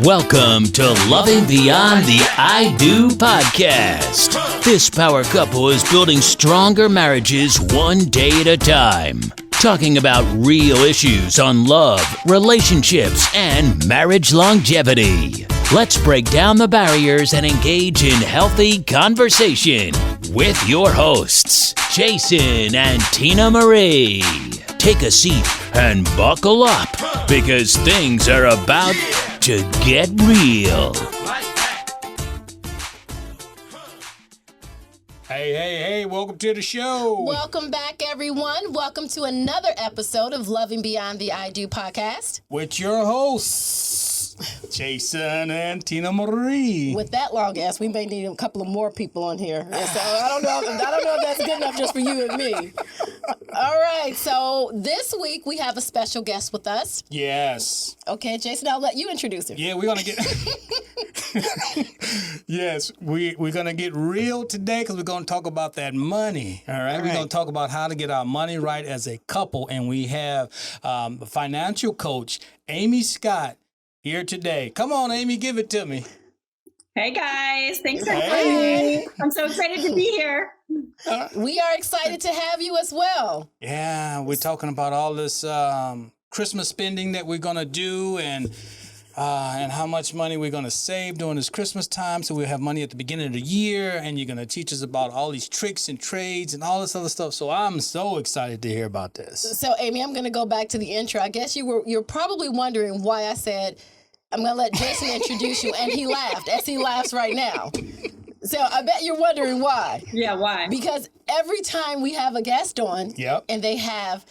Welcome to Loving Beyond the I Do podcast. This power couple is building stronger marriages one day at a time. Talking about real issues on love, relationships, and marriage longevity. Let's break down the barriers and engage in healthy conversation with your hosts, Jason and Tina Marie. Take a seat and buckle up because things are about to get real. Hey, welcome to the show. Welcome back, everyone. Welcome to another episode of Loving Beyond the I Do podcast. With your hosts, Jason and Tina Marie. With that long ass, we may need a couple of more people on here. And so I don't know if that's good enough just for you and me. All right, so this week we have a special guest with us. Yes. Okay, Jason, I'll let you introduce him. Yeah, we're gonna get. Yes, we're gonna get real today because we're gonna talk about that money. All right, we're gonna talk about how to get our money right as a couple, and we have a financial coach, Amy Scott, here today. Come on, Amy, give it to me. Hey guys, thanks for having me. I'm so excited to be here. We are excited to have you as well. Yeah, we're talking about all this Christmas spending that we're gonna do, and how much money we're gonna save during this Christmas time, so we'll have money at the beginning of the year. And you're gonna teach us about all these tricks and trades and all this other stuff. So I'm so excited to hear about this. So, Amy, I'm gonna go back to the intro. I guess you're probably wondering why I said I'm going to let Jason introduce you, and he laughed, as he laughs right now. So I bet you're wondering why. Yeah, why? Because every time we have a guest on, and they have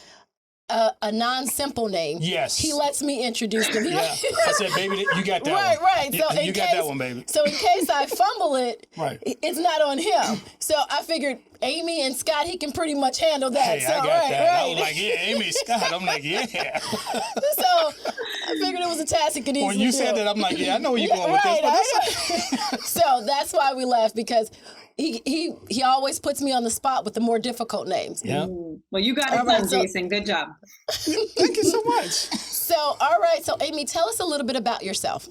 a non-simple name, he lets me introduce them. I said, baby, you got that one. Right. So you got that one, baby. So in case I fumble it, it's not on him. So I figured Amy and Scott, he can pretty much handle that. Hey, so, I got that. I was like, yeah, Amy, Scott. I'm like, yeah. So I figured it was a task he could easily do. When you said that, I'm like, yeah, I know where you're going with this. So that's why we laughed, because he always puts me on the spot with the more difficult names. Yeah. Well, you got it done, Jason. Good job. Thank you so much. So, all right. So, Amy, tell us a little bit about yourself.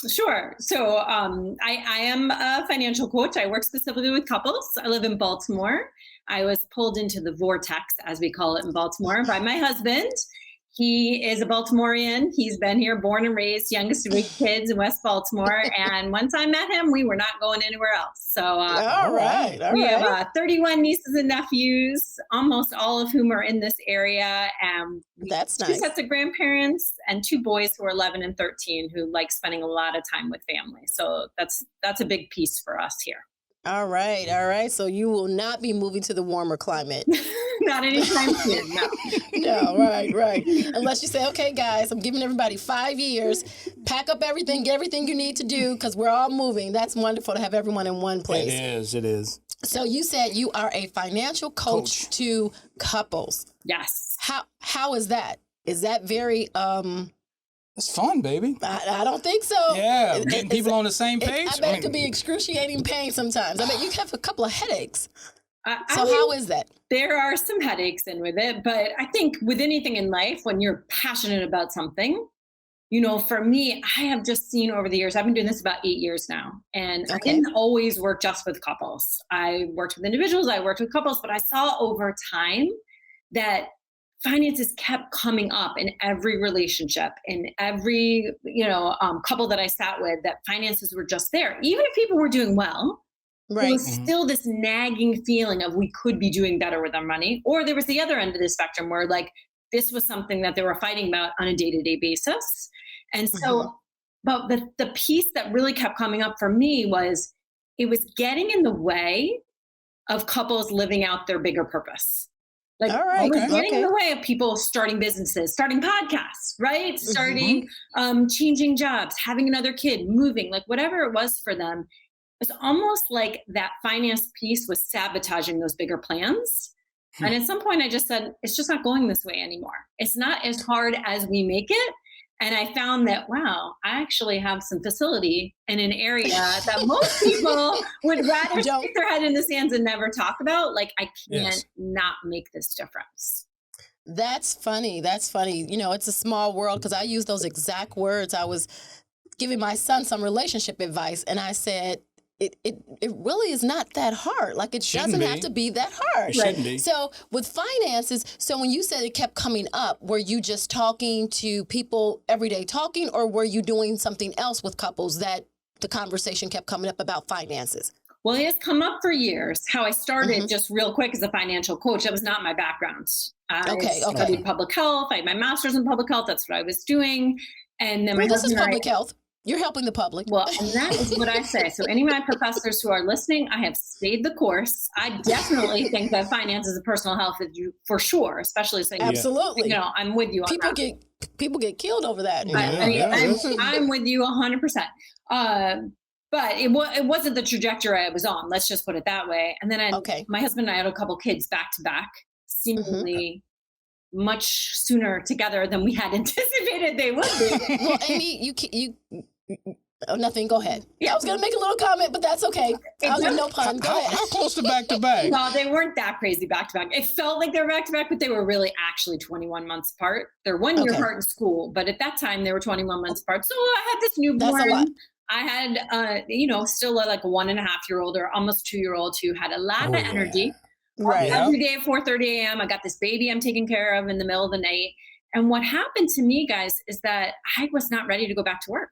Sure. So I am a financial coach. I work specifically with couples. I live in Baltimore. I was pulled into the vortex, as we call it in Baltimore, by my husband. He is a Baltimorean. He's been here, born and raised, youngest of 8 kids in West Baltimore. And once I met him, we were not going anywhere else. So all right. We have 31 nieces and nephews, almost all of whom are in this area. And that's nice. 2 sets of grandparents and 2 boys who are 11 and 13 who like spending a lot of time with family. So that's a big piece for us here. All right. So you will not be moving to the warmer climate. Not anytime soon, no. No, right. Unless you say, okay, guys, I'm giving everybody 5 years. Pack up everything, get everything you need to do, because we're all moving. That's wonderful to have everyone in one place. It is. So you said you are a financial coach to couples. Yes. How is that? Is that very... It's fun, baby. I don't think so. Yeah, getting people on the same page. I bet it could be excruciating pain sometimes. I bet you have a couple of headaches. So I mean, how is that? There are some headaches in with it, but I think with anything in life, when you're passionate about something, for me, I have just seen over the years, I've been doing this about 8 years now, and I didn't always work just with couples. I worked with individuals, I worked with couples, but I saw over time that finances kept coming up in every relationship, in every, couple that I sat with, that finances were just there. Even if people were doing well, there was still this nagging feeling of we could be doing better with our money. Or there was the other end of the spectrum where like this was something that they were fighting about on a day-to-day basis. And so, but the piece that really kept coming up for me was it was getting in the way of couples living out their bigger purpose. Like, getting in the way of people starting businesses, starting podcasts, right? Starting, changing jobs, having another kid, moving, like whatever it was for them. It's almost like that finance piece was sabotaging those bigger plans. And at some point I just said, it's just not going this way anymore. It's not as hard as we make it. And I found that, wow, I actually have some facility in an area that most people would rather stick their head in the sands and never talk about. Like, I can't not make this difference. That's funny. It's a small world, because I use those exact words. I was giving my son some relationship advice, and I said, it really is not that hard. Like, it doesn't have to be that hard. It shouldn't be. So with finances, so when you said it kept coming up, were you just talking to people every day talking, or were you doing something else with couples that the conversation kept coming up about finances? Well, it has come up for years. How I started, just real quick, as a financial coach. That was not my background. I studied public health. I had my master's in public health. That's what I was doing. And then this is public health. You're helping the public. Well, and that is what I say. So any of my professors who are listening, I have stayed the course. I definitely think that finances and personal health is for sure, especially saying, absolutely. I'm with you on People get killed over that. I'm with you 100%. But it wasn't the trajectory I was on. Let's just put it that way. And then my husband and I had a couple kids back to back, seemingly much sooner together than we had anticipated they would be. Well, Amy, nothing. Go ahead. Yeah, I was going to make a little comment, but that's okay. I'll give no pun. Go ahead. How close to back to back? No, they weren't that crazy back to back. It felt like they were back to back, but they were really actually 21 months apart. They're 1 year apart in school, but at that time they were 21 months apart. So I had this newborn. That's a lot. I had, still like a 1.5-year-old or almost 2-year-old who had a lot of energy. Right. Every day at 4:30 a.m. I got this baby I'm taking care of in the middle of the night. And what happened to me, guys, is that I was not ready to go back to work.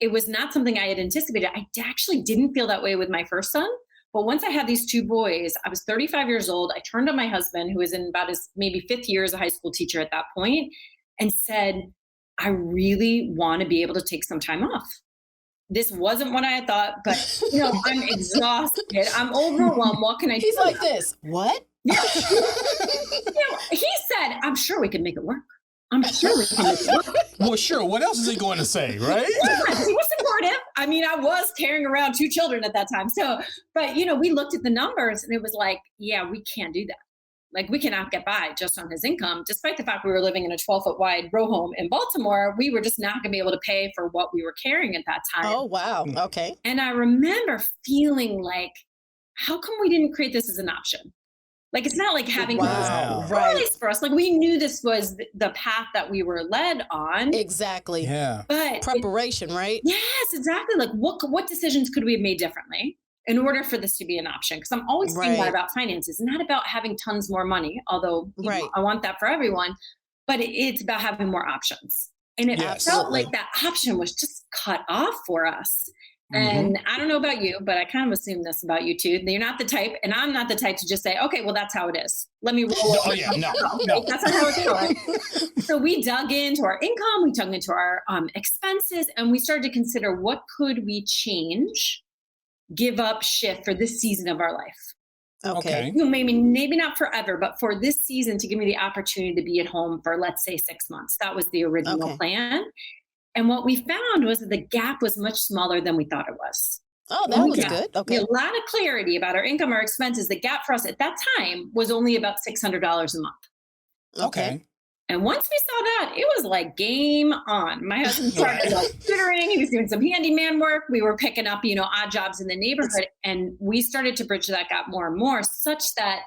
It was not something I had anticipated. I actually didn't feel that way with my first son. But once I had these two boys, I was 35 years old. I turned to my husband, who was in about his maybe 5th year as a high school teacher at that point, and said, I really want to be able to take some time off. This wasn't what I had thought, but I'm exhausted. I'm overwhelmed. What can I do? He's like this. What? Yeah. He said, I'm sure we can make it work. I'm sure we can make it work. Well, sure. What else is he going to say, right? He was supportive. I mean, I was carrying around 2 children at that time. So, but we looked at the numbers and it was like, yeah, we can't do that. Like, we cannot get by just on his income, despite the fact we were living in a 12-foot wide row home in Baltimore. We were just not going to be able to pay for what we were carrying at that time. Oh, wow. Okay. And I remember feeling like, how come we didn't create this as an option? Like, it's not like having this for us. Like, we knew this was the path that we were led on. Exactly. Yeah. But preparation, right? Yes, exactly. Like, what decisions could we have made differently in order for this to be an option? Because I'm always thinking that about finances, not about having tons more money, although I want that for everyone, but it's about having more options. And it felt like that option was just cut off for us. And I don't know about you, but I kind of assume this about you too. You're not the type, and I'm not the type to just say, okay, well, that's how it is. Let me roll. No. That's not how it's going. So we dug into our income, we dug into our expenses, and we started to consider, what could we change, give up, shift for this season of our life. Okay. Maybe not forever, but for this season, to give me the opportunity to be at home for, let's say, 6 months. That was the original plan. And what we found was that the gap was much smaller than we thought it was. Oh, that was good. Okay. A lot of clarity about our income, our expenses. The gap for us at that time was only about $600 a month. Okay. And once we saw that, it was like game on. My husband started tutoring. He was doing some handyman work. We were picking up, odd jobs in the neighborhood. And we started to bridge that gap more and more, such that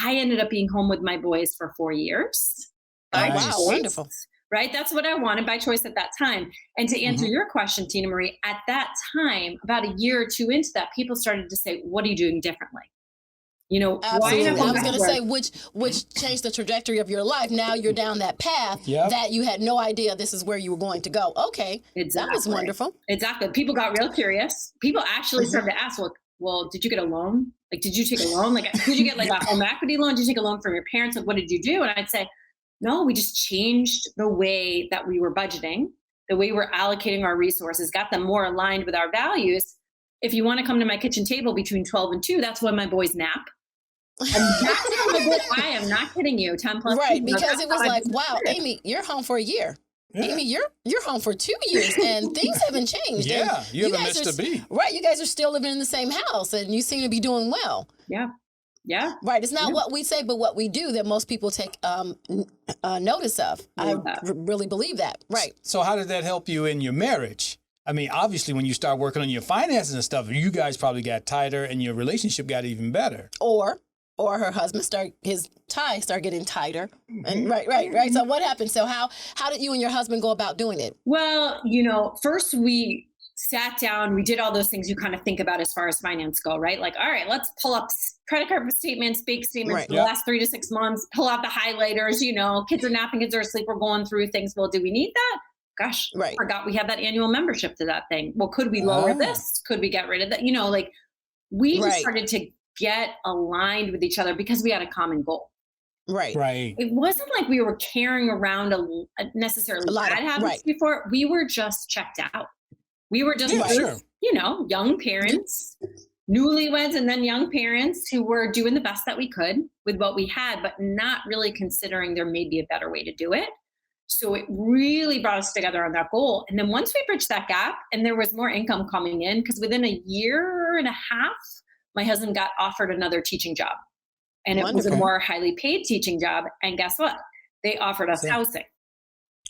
I ended up being home with my boys for 4 years. Wow, wonderful. Right? That's what I wanted by choice at that time. And to answer your question, Tina Marie, at that time, about a year or two into that, people started to say, what are you doing differently? Absolutely. I was going to say, which changed the trajectory of your life. Now you're down that path that you had no idea this is where you were going to go. Okay. Exactly. That was wonderful. Exactly. People got real curious. People actually started to ask, well, did you get a loan? Like, did you take a loan? Like, did you get like a home equity loan? Did you take a loan from your parents? Like, what did you do? And I'd say, no, we just changed the way that we were budgeting, the way we're allocating our resources, got them more aligned with our values. If you want to come to my kitchen table between 12 and 2, that's when my boys nap. And that's how I am not kidding you, 10 plus. Right, because it was like, wow, Amy, you're home for a year. Yeah. Amy, you're home for 2 years and things haven't changed. Yeah, you haven't missed a beat. Right, you guys are still living in the same house and you seem to be doing well. Yeah. Yeah. Right. It's not what we say, but what we do that most people take notice of. I really believe that. Right. So how did that help you in your marriage? I mean, obviously, when you start working on your finances and stuff, you guys probably got tighter and your relationship got even better. Or or her husband his tie start getting tighter. And right. So what happened? So how did you and your husband go about doing it? Well, first we sat down, we did all those things you kind of think about as far as finance go, right? Like, all right, let's pull up credit card statements, bank statements for the last 3 to 6 months, pull out the highlighters, kids are napping, kids are asleep, we're going through things. Well, do we need that? Gosh, I forgot we had that annual membership to that thing. Well, could we lower this? Could we get rid of that? We just started to get aligned with each other because we had a common goal. Right. It wasn't like we were carrying around necessarily bad habits before. We were just checked out. We were just, young parents, newlyweds, and then young parents who were doing the best that we could with what we had, but not really considering there may be a better way to do it. So it really brought us together on that goal. And then once we bridged that gap and there was more income coming in, because within a year and a half, my husband got offered another teaching job. And it was a more highly paid teaching job. And guess what? They offered us housing.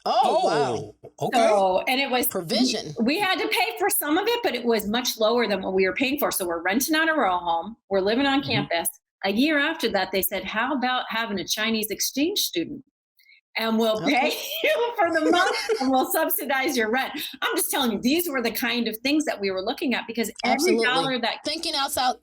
Oh, wow. Okay. So, and it was provision. We had to pay for some of it, but it was much lower than what we were paying for. So we're renting out a row home. We're living on campus. A year after that, they said, how about having a Chinese exchange student? And we'll pay you for the month and we'll subsidize your rent. I'm just telling you, these were the kind of things that we were looking at because every dollar that thinking outside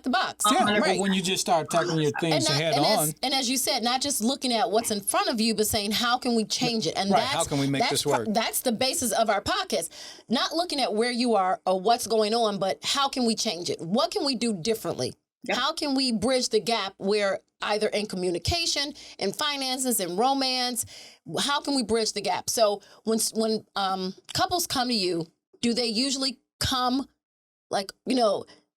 the box. Yeah, right. When you just start tackling your things head on. And as you said, not just looking at what's in front of you, but saying, how can we change it? And how can we make this work? That's the basis of our podcast. Not looking at where you are or what's going on, but how can we change it? What can we do differently? Yep. How can we bridge the gap where either in communication, in finances, in romance, how can we bridge the gap? So when couples come to you, do they usually come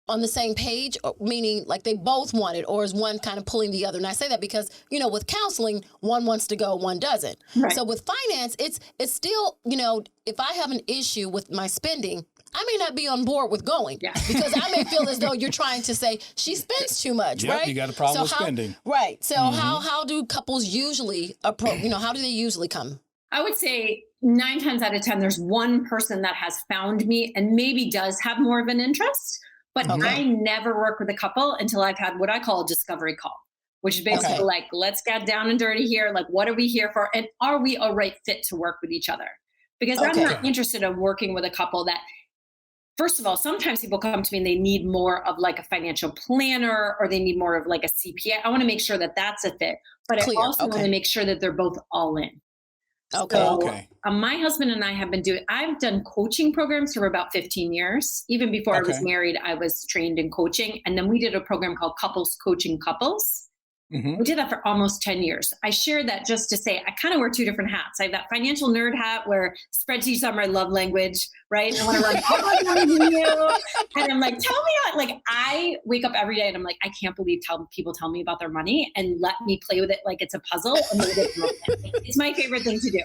on the same page, or meaning like they both want it, or is one kind of pulling the other? And I say that because, with counseling, one wants to go, one doesn't. Right. So with finance, it's still, if I have an issue with my spending, I may not be on board with going because I may feel as though you're trying to say she spends too much, right? You got a problem with spending. Right. So how do couples usually approach, how do they usually come? I would say 9 times out of 10, there's one person that has found me and maybe does have more of an interest, but I never work with a couple until I've had what I call a discovery call, which is basically like, let's get down and dirty here. Like, what are we here for? And are we a right fit to work with each other? Because I'm not interested in working with a couple that, first of all, sometimes people come to me and they need more of like a financial planner or they need more of like a CPA. I want to make sure that that's a fit, but I also want to make sure that they're both all in. My husband and I have I've done coaching programs for about 15 years. Even before I was married, I was trained in coaching. And then we did a program called Couples Coaching Couples. We did that for almost 10 years. I shared that just to say I kind of wear 2 different hats. I have that financial nerd hat where spreadsheets are my love language, right? And I want to run all my money to you. And I'm like, tell me, I wake up every day and I'm like, I can't believe people tell me about their money and let me play with it like it's a puzzle. And it's my favorite thing to do.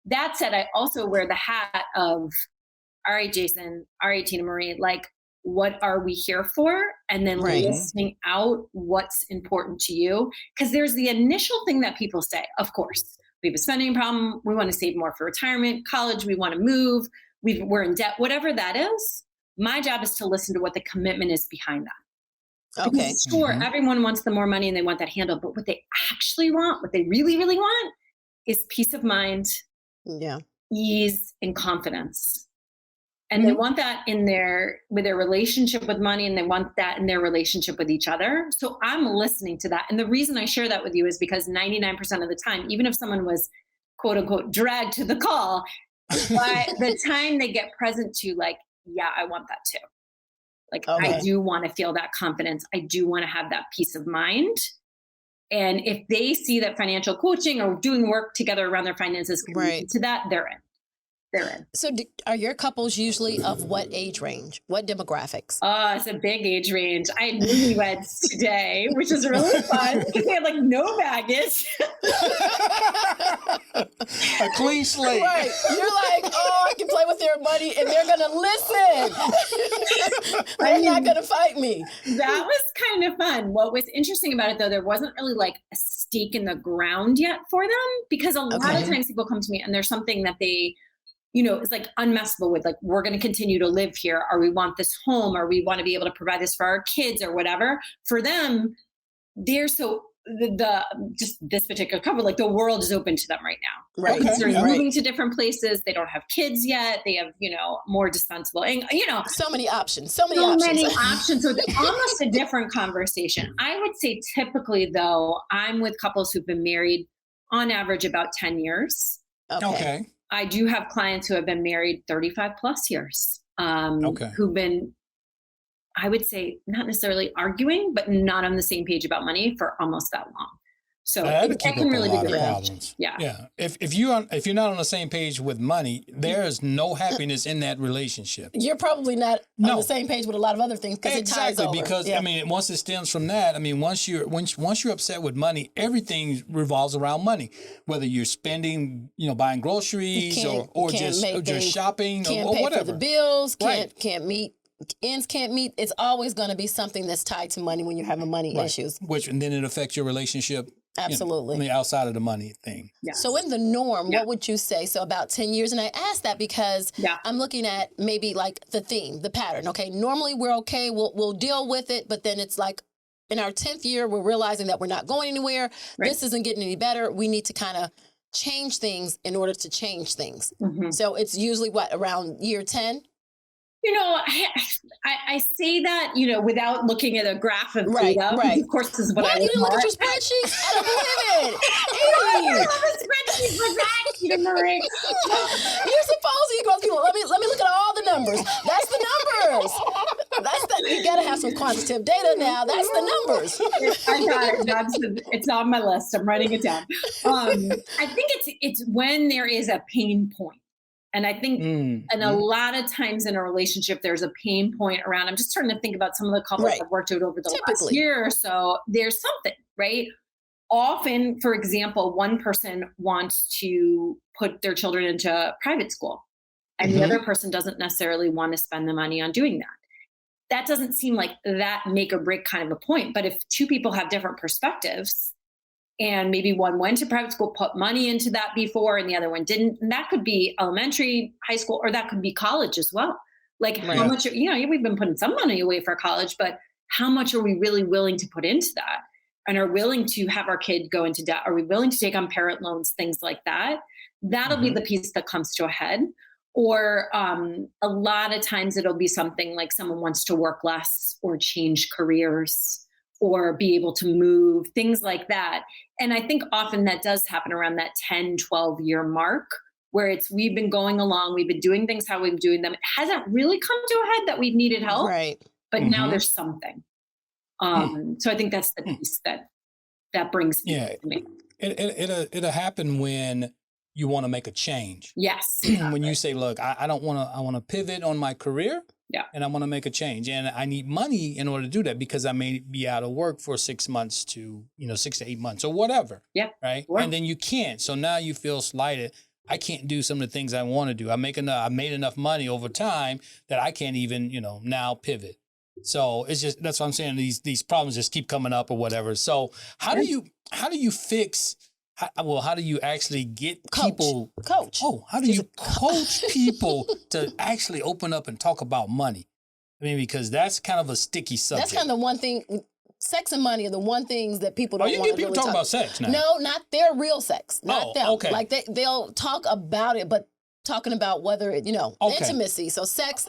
That said, I also wear the hat of, all right, Jason, all right, Tina Marie, what are we here for? And then listening out what's important to you. Because there's the initial thing that people say, of course, we have a spending problem. We want to save more for retirement, college. We want to move. We're in debt, whatever that is. My job is to listen to what the commitment is behind that. Okay. Because sure, everyone wants the more money and they want that handled, but what they actually want, what they really, really want is peace of mind, ease, and confidence. And they want that with their relationship with money, and they want that in their relationship with each other. So I'm listening to that. And the reason I share that with you is because 99% of the time, even if someone was quote unquote dragged to the call, by the time they get present to I want that too. I do want to feel that confidence. I do want to have that peace of mind. And if they see that financial coaching or doing work together around their finances to that, they're in. So are your couples usually of what age range? What demographics? It's a big age range. I had newlyweds today, which is really fun because they had no baggage. A clean slate. Right. You're like, I can play with their money and they're going to listen. They're not going to fight me. That was kind of fun. What was interesting about it, though, there wasn't really a stake in the ground yet for them because a lot of times people come to me and there's something that they it's unmessable with, we're going to continue to live here, or we want this home, or we want to be able to provide this for our kids or whatever. For them, they're so the just this particular couple, like the world is open to them right now. Right. They're Okay. moving to different places. They don't have kids yet. They have, more dispensable, and so many options. many options. So it's almost a different conversation. I would say typically though, I'm with couples who've been married on average about 10 years. Okay. I do have clients who have been married 35 plus years, who've been, I would say, not necessarily arguing, but not on the same page about money for almost that long. So that can really be good problems. Yeah. If you're not on the same page with money, there is no happiness in that relationship. You're probably not on the same page with a lot of other things because it ties over. Because once it stems from that, once you're upset with money, everything revolves around money. Whether you're spending, buying groceries or just shopping or pay whatever. For the bills, can't meet. Ends can't meet. It's always going to be something that's tied to money when you're having money issues. And then it affects your relationship. Absolutely. Outside of the money thing. Yeah. So in the norm, what would you say? So about 10 years. And I asked that because I'm looking at maybe like the theme, the pattern. Okay. Normally we're okay. We'll deal with it. But then it's like in our 10th year, we're realizing that we're not going anywhere. Right. This isn't getting any better. We need to kind of change things in order to change things. Mm-hmm. So it's usually around year 10? I say that, without looking at a graph of data. Right. Of course, this is what I you didn't look at your spreadsheets? I don't believe it. I have a spreadsheet for that, Marie. You're supposed to go, let me look at all the numbers. That's the numbers. You got to have some quantitative data now. That's the numbers. I got it. It's on my list. I'm writing it down. I think it's when there is a pain point. And I think, and a lot of times in a relationship, there's a pain point around. I'm just trying to think about some of the couples I've worked with over the last year or so. There's something, right? Often, for example, one person wants to put their children into private school, and the other person doesn't necessarily want to spend the money on doing that. That doesn't seem like that make or break kind of a point. But if two people have different perspectives, and maybe one went to private school, put money into that before, and the other one didn't. And that could be elementary, high school, or that could be college as well. Like how much, we've been putting some money away for college, but how much are we really willing to put into that? And are willing to have our kid go into debt? Are we willing to take on parent loans, things like that? That'll be the piece that comes to a head. Or a lot of times it'll be something like someone wants to work less or change careers or be able to move, things like that. And I think often that does happen around that 10, 12-year mark where we've been going along, we've been doing things how we've been doing them. It hasn't really come to a head that we've needed help, but now there's something. So I think that's the piece that brings me to me. It'll happen when you want to make a change. Yes. When you say, look, I want to pivot on my career. Yeah. And I want to make a change. And I need money in order to do that because I may be out of work for 6 months to, 6 to 8 months or whatever. Yeah. Right. Sure. And then you can't. So now you feel slighted. I can't do some of the things I want to do. I made enough money over time that I can't even, now pivot. So it's just, that's what I'm saying. These problems just keep coming up or whatever. So how do you fix, how do you actually get people? Coach. Oh, how do you coach people to actually open up and talk about money? Because that's kind of a sticky subject. That's kind of the one thing. Sex and money are the one things that people don't want to really talk about. You get people talking about sex now. No, not their real sex. Not them. Okay. Like they'll talk about it, but talking about whether intimacy. So sex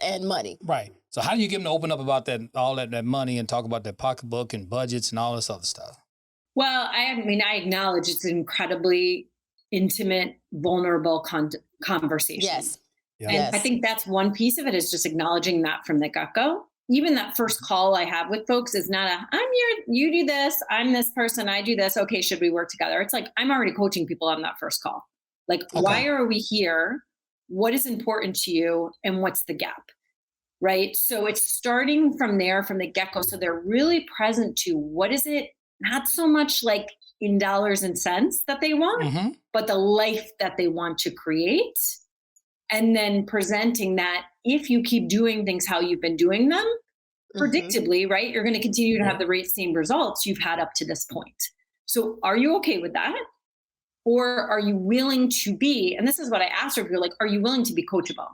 and money. Right. So how do you get them to open up about all that money and talk about their pocketbook and budgets and all this other stuff? Well, I acknowledge it's an incredibly intimate, vulnerable conversation. Yes. And I think that's one piece of it is just acknowledging that from the get-go. Even that first call I have with folks is not you do this, I'm this person, I do this. Okay, should we work together? It's like, I'm already coaching people on that first call. Like, why are we here? What is important to you? And what's the gap? Right? So it's starting from there, from the get-go. So they're really present to what is it, not so much like in dollars and cents that they want, but the life that they want to create. And then presenting that if you keep doing things how you've been doing them, predictably, right, you're going to continue to have the same results you've had up to this point. So are you okay with that? Or are you willing to be, and this is what I asked her, like, are you willing to be coachable?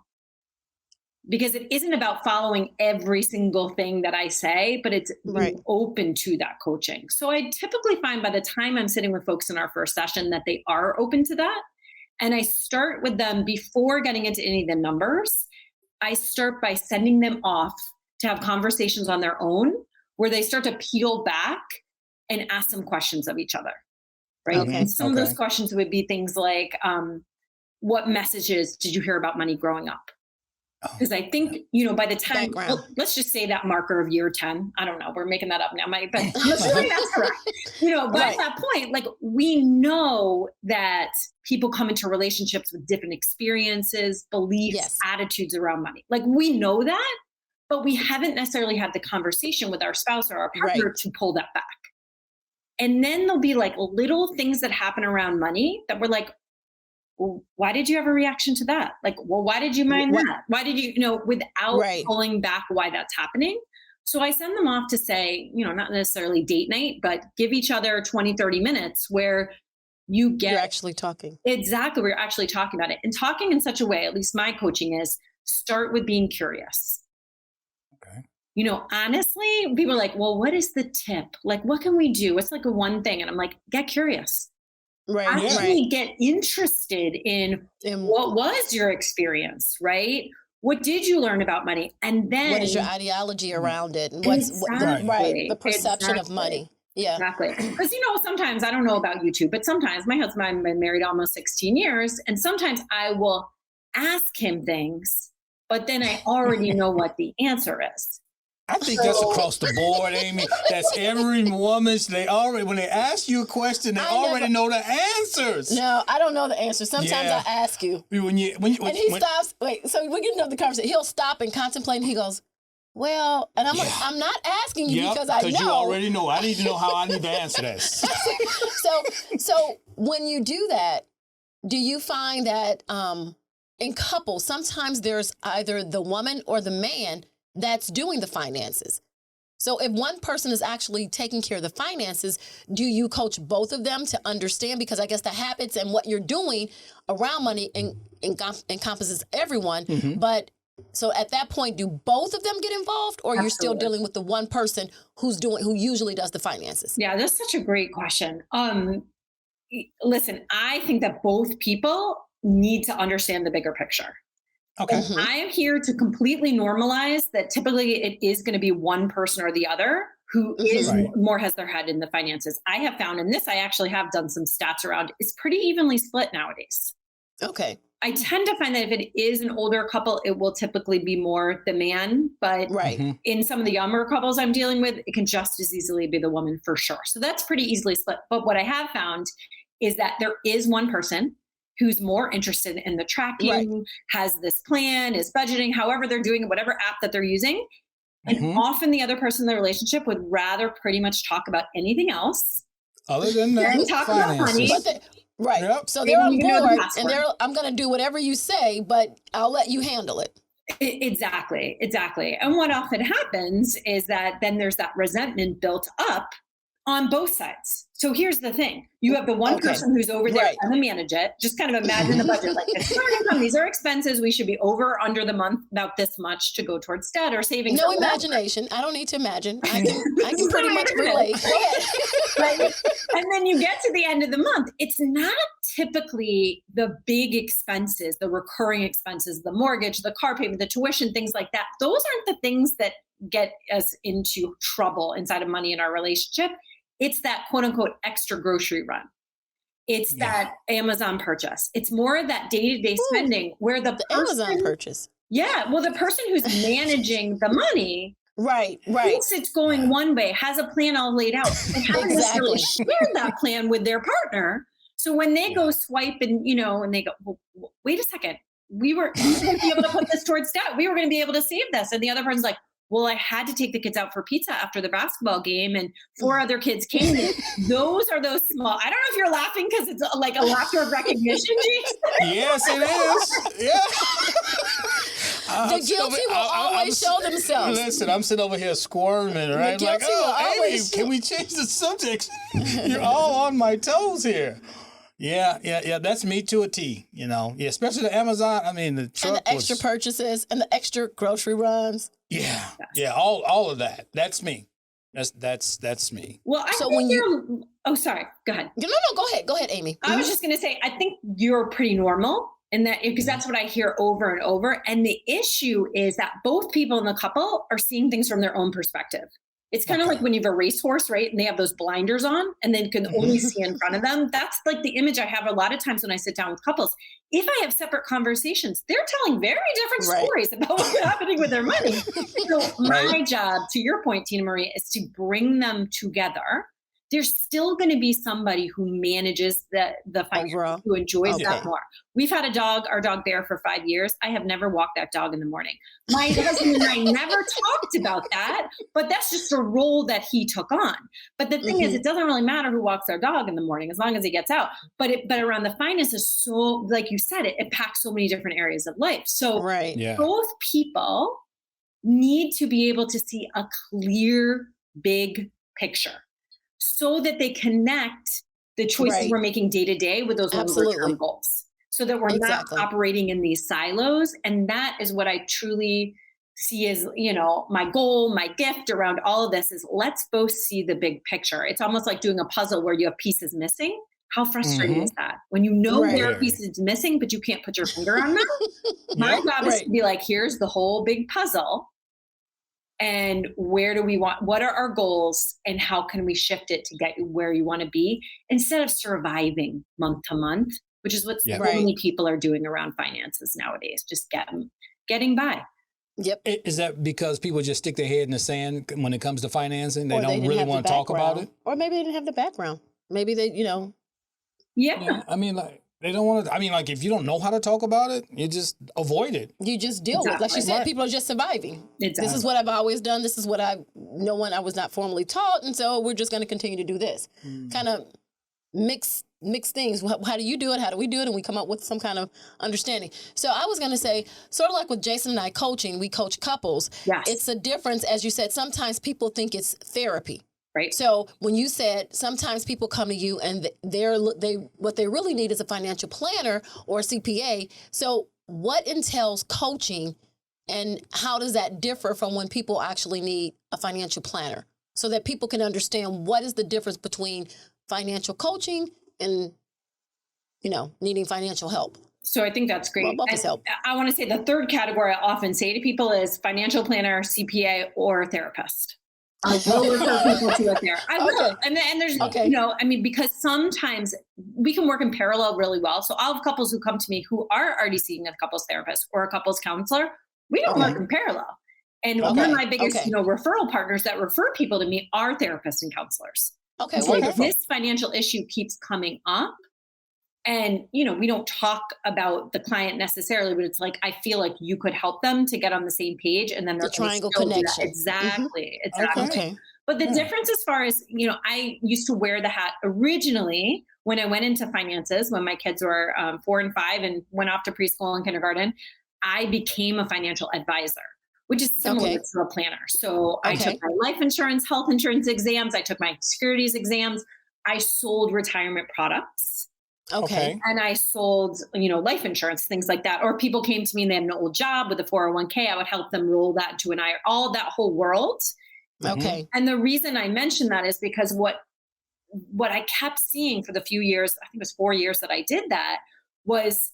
because it isn't about following every single thing that I say, but it's being open to that coaching. So I typically find by the time I'm sitting with folks in our first session that they are open to that. And I start with them before getting into any of the numbers. I start by sending them off to have conversations on their own where they start to peel back and ask some questions of each other, right? Okay. And some of those questions would be things like, what messages did you hear about money growing up? Because I think, by the time, let's just say that marker of year 10, I don't know, we're making that up now, but let's say that's correct. But at that point, like, we know that people come into relationships with different experiences, beliefs, attitudes around money. Like, we know that, but we haven't necessarily had the conversation with our spouse or our partner to pull that back. And then there'll be like little things that happen around money that we're like, well, why did you have a reaction to that? Like, well, why did you mind that? Why did you, without pulling back why that's happening? So I send them off to say, not necessarily date night, but give each other 20, 30 minutes where you're actually talking. Exactly. We're actually talking about it, and talking in such a way, at least my coaching is, start with being curious. Okay. Honestly, people are like, well, what is the tip? Like, what can we do? What's like a one thing? And I'm like, get curious. Actually get interested in what was your experience, right? What did you learn about money? And then what is your ideology around it? And what's the perception of money? Yeah. Exactly. Because, sometimes, I don't know about you two, but sometimes my husband and I have been married almost 16 years. And sometimes I will ask him things, but then I already know what the answer is. I think that's across the board, Amy. That's every woman's. When they ask you a question, they already know the answers. No, I don't know the answer. Sometimes I ask you. And he stops. Wait, so we get into the conversation. He'll stop and contemplate, and he goes, well, and I'm not asking you because I know. Because you already know. I need to know how I need to answer this. So when you do that, do you find that in couples, sometimes there's either the woman or the man that's doing the finances? So if one person is actually taking care of the finances, do you coach both of them to understand? Because I guess the habits and what you're doing around money encompasses everyone. Mm-hmm. But so at that point, do both of them get involved, or you're still dealing with the one person who usually does the finances? Yeah, that's such a great question. Listen, I think that both people need to understand the bigger picture. Okay. Mm-hmm. I am here to completely normalize that typically it is going to be one person or the other who is more has their head in the finances. I have found, and this I actually have done some stats around, it's pretty evenly split nowadays. Okay. I tend to find that if it is an older couple, it will typically be more the man, but in some of the younger couples I'm dealing with, it can just as easily be the woman for sure. So that's pretty easily split. But what I have found is that there is one person who's more interested in the tracking, has this plan, is budgeting, however they're doing it, whatever app that they're using. And often the other person in the relationship would rather pretty much talk about anything else other than talk about money. Yep. So they're on board and I'm going to do whatever you say, but I'll let you handle it. Exactly. And what often happens is that then there's that resentment built up on both sides. So here's the thing. You have the one person who's over there trying to manage it. Just kind of imagine the budget. Like, this is our income, these are expenses. We should be over or under the month about this much to go towards debt or savings. No imagination. I don't need to imagine. I can pretty much relate. Right? And then you get to the end of the month. It's not typically the big expenses, the recurring expenses, the mortgage, the car payment, the tuition, things like that. Those aren't the things that get us into trouble inside of money in our relationship. It's that quote unquote extra grocery run. It's that Amazon purchase. It's more of that day-to-day spending where the person, Amazon purchase. Yeah. Well, the person who's managing the money thinks it's going one way, has a plan all laid out. They haven't necessarily shared that plan with their partner. So when they go swipe and they go, well, wait a second, we were going to be able to put this towards debt. We were going to be able to save this. And the other person's like, well, I had to take the kids out for pizza after the basketball game and 4 other kids came in. Those are those small. I don't know if you're laughing because it's like a laughter of recognition, Jason. Yes, it is. Yeah. The guilty will always show themselves. Listen, I'm sitting over here squirming, right? Like, Amy, can we change the subject? You're all on my toes here. Yeah. That's me to a T, Yeah, especially the Amazon. I mean, the truck and the extra purchases and the extra grocery runs. Yeah. All of that. That's me. That's me. Well, I So think when oh, sorry. Go ahead. No, go ahead, Amy. I was just going to say, I think you're pretty normal in that, because that's what I hear over and over. And the issue is that both people in the couple are seeing things from their own perspective. It's kind of like when you have a racehorse, right? And they have those blinders on and they can only see in front of them. That's like the image I have a lot of times when I sit down with couples. If I have separate conversations, they're telling very different stories about what's happening with their money. So my job, to your point, Tina Marie, is to bring them together. There's still going to be somebody who manages the finance, who enjoys that more. We've had our dog Bear, for 5 years. I have never walked that dog in the morning. My husband and I never talked about that, but that's just a role that he took on. But the thing is, it doesn't really matter who walks our dog in the morning as long as he gets out. But around the finances, so like you said, it impacts so many different areas of life. So both people need to be able to see a clear, big picture, so that they connect the choices we're making day to day with those longer-term goals, so that we're not operating in these silos. And that is what I truly see as, my goal, my gift around all of this is, let's both see the big picture. It's almost like doing a puzzle where you have pieces missing. How frustrating is that when there are pieces missing, but you can't put your finger on them? My job is to be like, here's the whole big puzzle. And where do we want, what are our goals, and how can we shift it to get you where you want to be, instead of surviving month to month, which is what so many people are doing around finances nowadays, just getting by. Yep. Is that because people just stick their head in the sand when it comes to financing? They don't really want to talk about it? Or maybe they didn't have the background. Maybe they, Yeah. I mean, like, they don't want to, like, if you don't know how to talk about it, you just avoid it. You just deal with it. Like she said, people are just surviving. This is what I've always done. This is what I was not formally taught. And so we're just going to continue to do this. Kind of mix things. How do you do it? How do we do it? And we come up with some kind of understanding. So I was going to say, sort of like with Jason and I coaching, we coach couples. Yes. It's a difference. As you said, sometimes people think it's therapy. Right. So when you said sometimes people come to you and what they really need is a financial planner or a CPA. So what entails coaching, and how does that differ from when people actually need a financial planner, so that people can understand what is the difference between financial coaching and, needing financial help? So I think that's great. Well, help. I want to say the third category I often say to people is financial planner, CPA, or therapist. I will refer people to it there. I will. And there's, because sometimes we can work in parallel really well. So I'll have couples who come to me who are already seeing a couples therapist or a couples counselor. We don't work in parallel. And one of my biggest, referral partners that refer people to me are therapists and counselors. Okay. So this financial issue keeps coming up. And, we don't talk about the client necessarily, but it's like, I feel like you could help them to get on the same page, and then they're the triangle connection. Exactly. Exactly. Okay. But the difference as far as, I used to wear the hat originally when I went into finances, when my kids were 4 and 5 and went off to preschool and kindergarten. I became a financial advisor, which is similar to a planner. So I took my life insurance, health insurance exams. I took my securities exams. I sold retirement products. Okay. And I sold, life insurance, things like that. Or people came to me and they had an old job with a 401k. I would help them roll that into an IRA, all that whole world. Okay. And the reason I mentioned that is because what I kept seeing for the few years, I think it was 4 years that I did that, was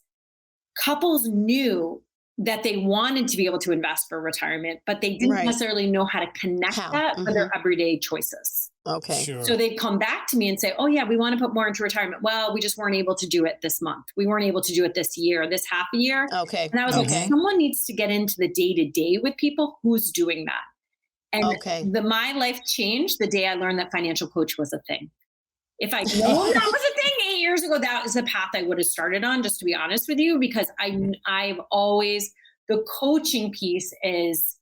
couples knew that they wanted to be able to invest for retirement, but they didn't necessarily know how to connect that for their everyday choices. Okay. Sure. So they'd come back to me and say, oh yeah, we want to put more into retirement. Well, we just weren't able to do it this month. We weren't able to do it this year, this half a year. Okay. And I was like, someone needs to get into the day-to-day with people who's doing that. And my life changed the day I learned that financial coach was a thing. If I knew that was a thing 8 years ago, that was the path I would have started on, just to be honest with you, because I've always, the coaching piece is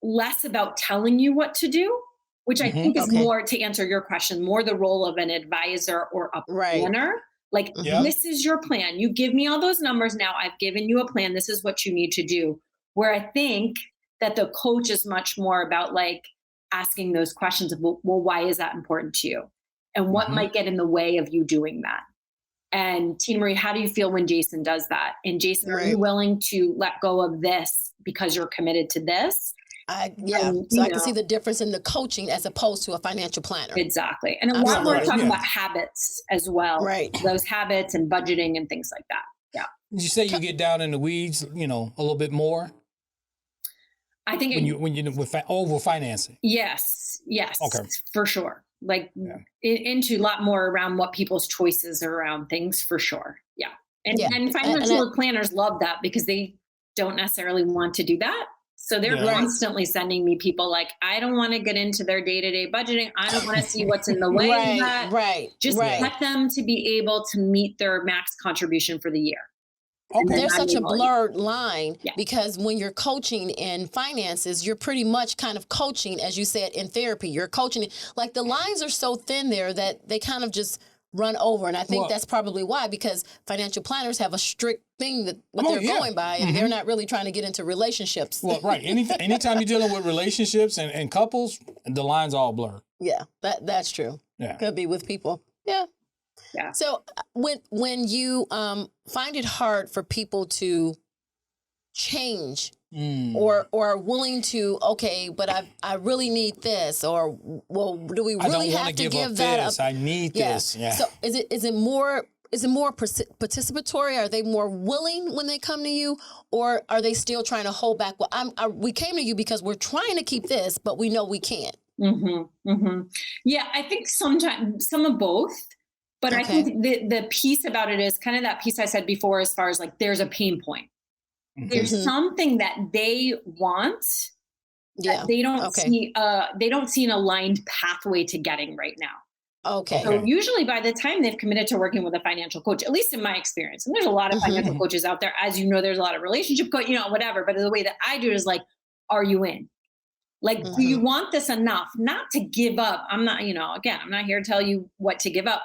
less about telling you what to do, which I think is more, to answer your question, more the role of an advisor or a planner. Like, this is your plan. You give me all those numbers. Now I've given you a plan. This is what you need to do. Where I think that the coach is much more about like asking those questions of, well, why is that important to you? And what might get in the way of you doing that? And Tina Marie, how do you feel when Jason does that? And Jason, are you willing to let go of this because you're committed to this? So I can see the difference in the coaching as opposed to a financial planner. Exactly. And a lot more talking about habits as well. Right. Those habits and budgeting and things like that. Yeah. Did you say you get down in the weeds, a little bit more? I think when you over financing. Yes. Okay. For sure. Like into a lot more around what people's choices are around things for sure. Yeah. And financial planners love that because they don't necessarily want to do that. So they're constantly sending me people like, I don't want to get into their day-to-day budgeting. I don't want to see what's in the way of that. Just let them to be able to meet their max contribution for the year. Okay. There's such a blurred line because when you're coaching in finances, you're pretty much kind of coaching, as you said, in therapy. You're coaching, like the lines are so thin there that they kind of just run over. And I think that's probably why, because financial planners have a strict thing that they're going by, and they're not really trying to get into relationships. Well, right. Anytime you're dealing with relationships and couples, the lines all blur. Yeah, that's true. Yeah. Could be with people. Yeah. Yeah. So when you find it hard for people to change or are willing to, but I really need this, or well, do we really have to give that up? I need this. Yeah. So is it more participatory? Are they more willing when they come to you, or are they still trying to hold back? Well, we came to you because we're trying to keep this, but we know we can't. Yeah, I think sometimes some of both. But I think the piece about it is kind of that piece I said before, as far as like, there's a pain point. There's something that they want that they don't see. They don't see an aligned pathway to getting right now. Okay. So usually by the time they've committed to working with a financial coach, at least in my experience, and there's a lot of financial coaches out there, as you know, there's a lot of relationship coach, whatever. But the way that I do it is like, are you in? Like, do you want this enough? Not to give up. I'm not, again, I'm not here to tell you what to give up.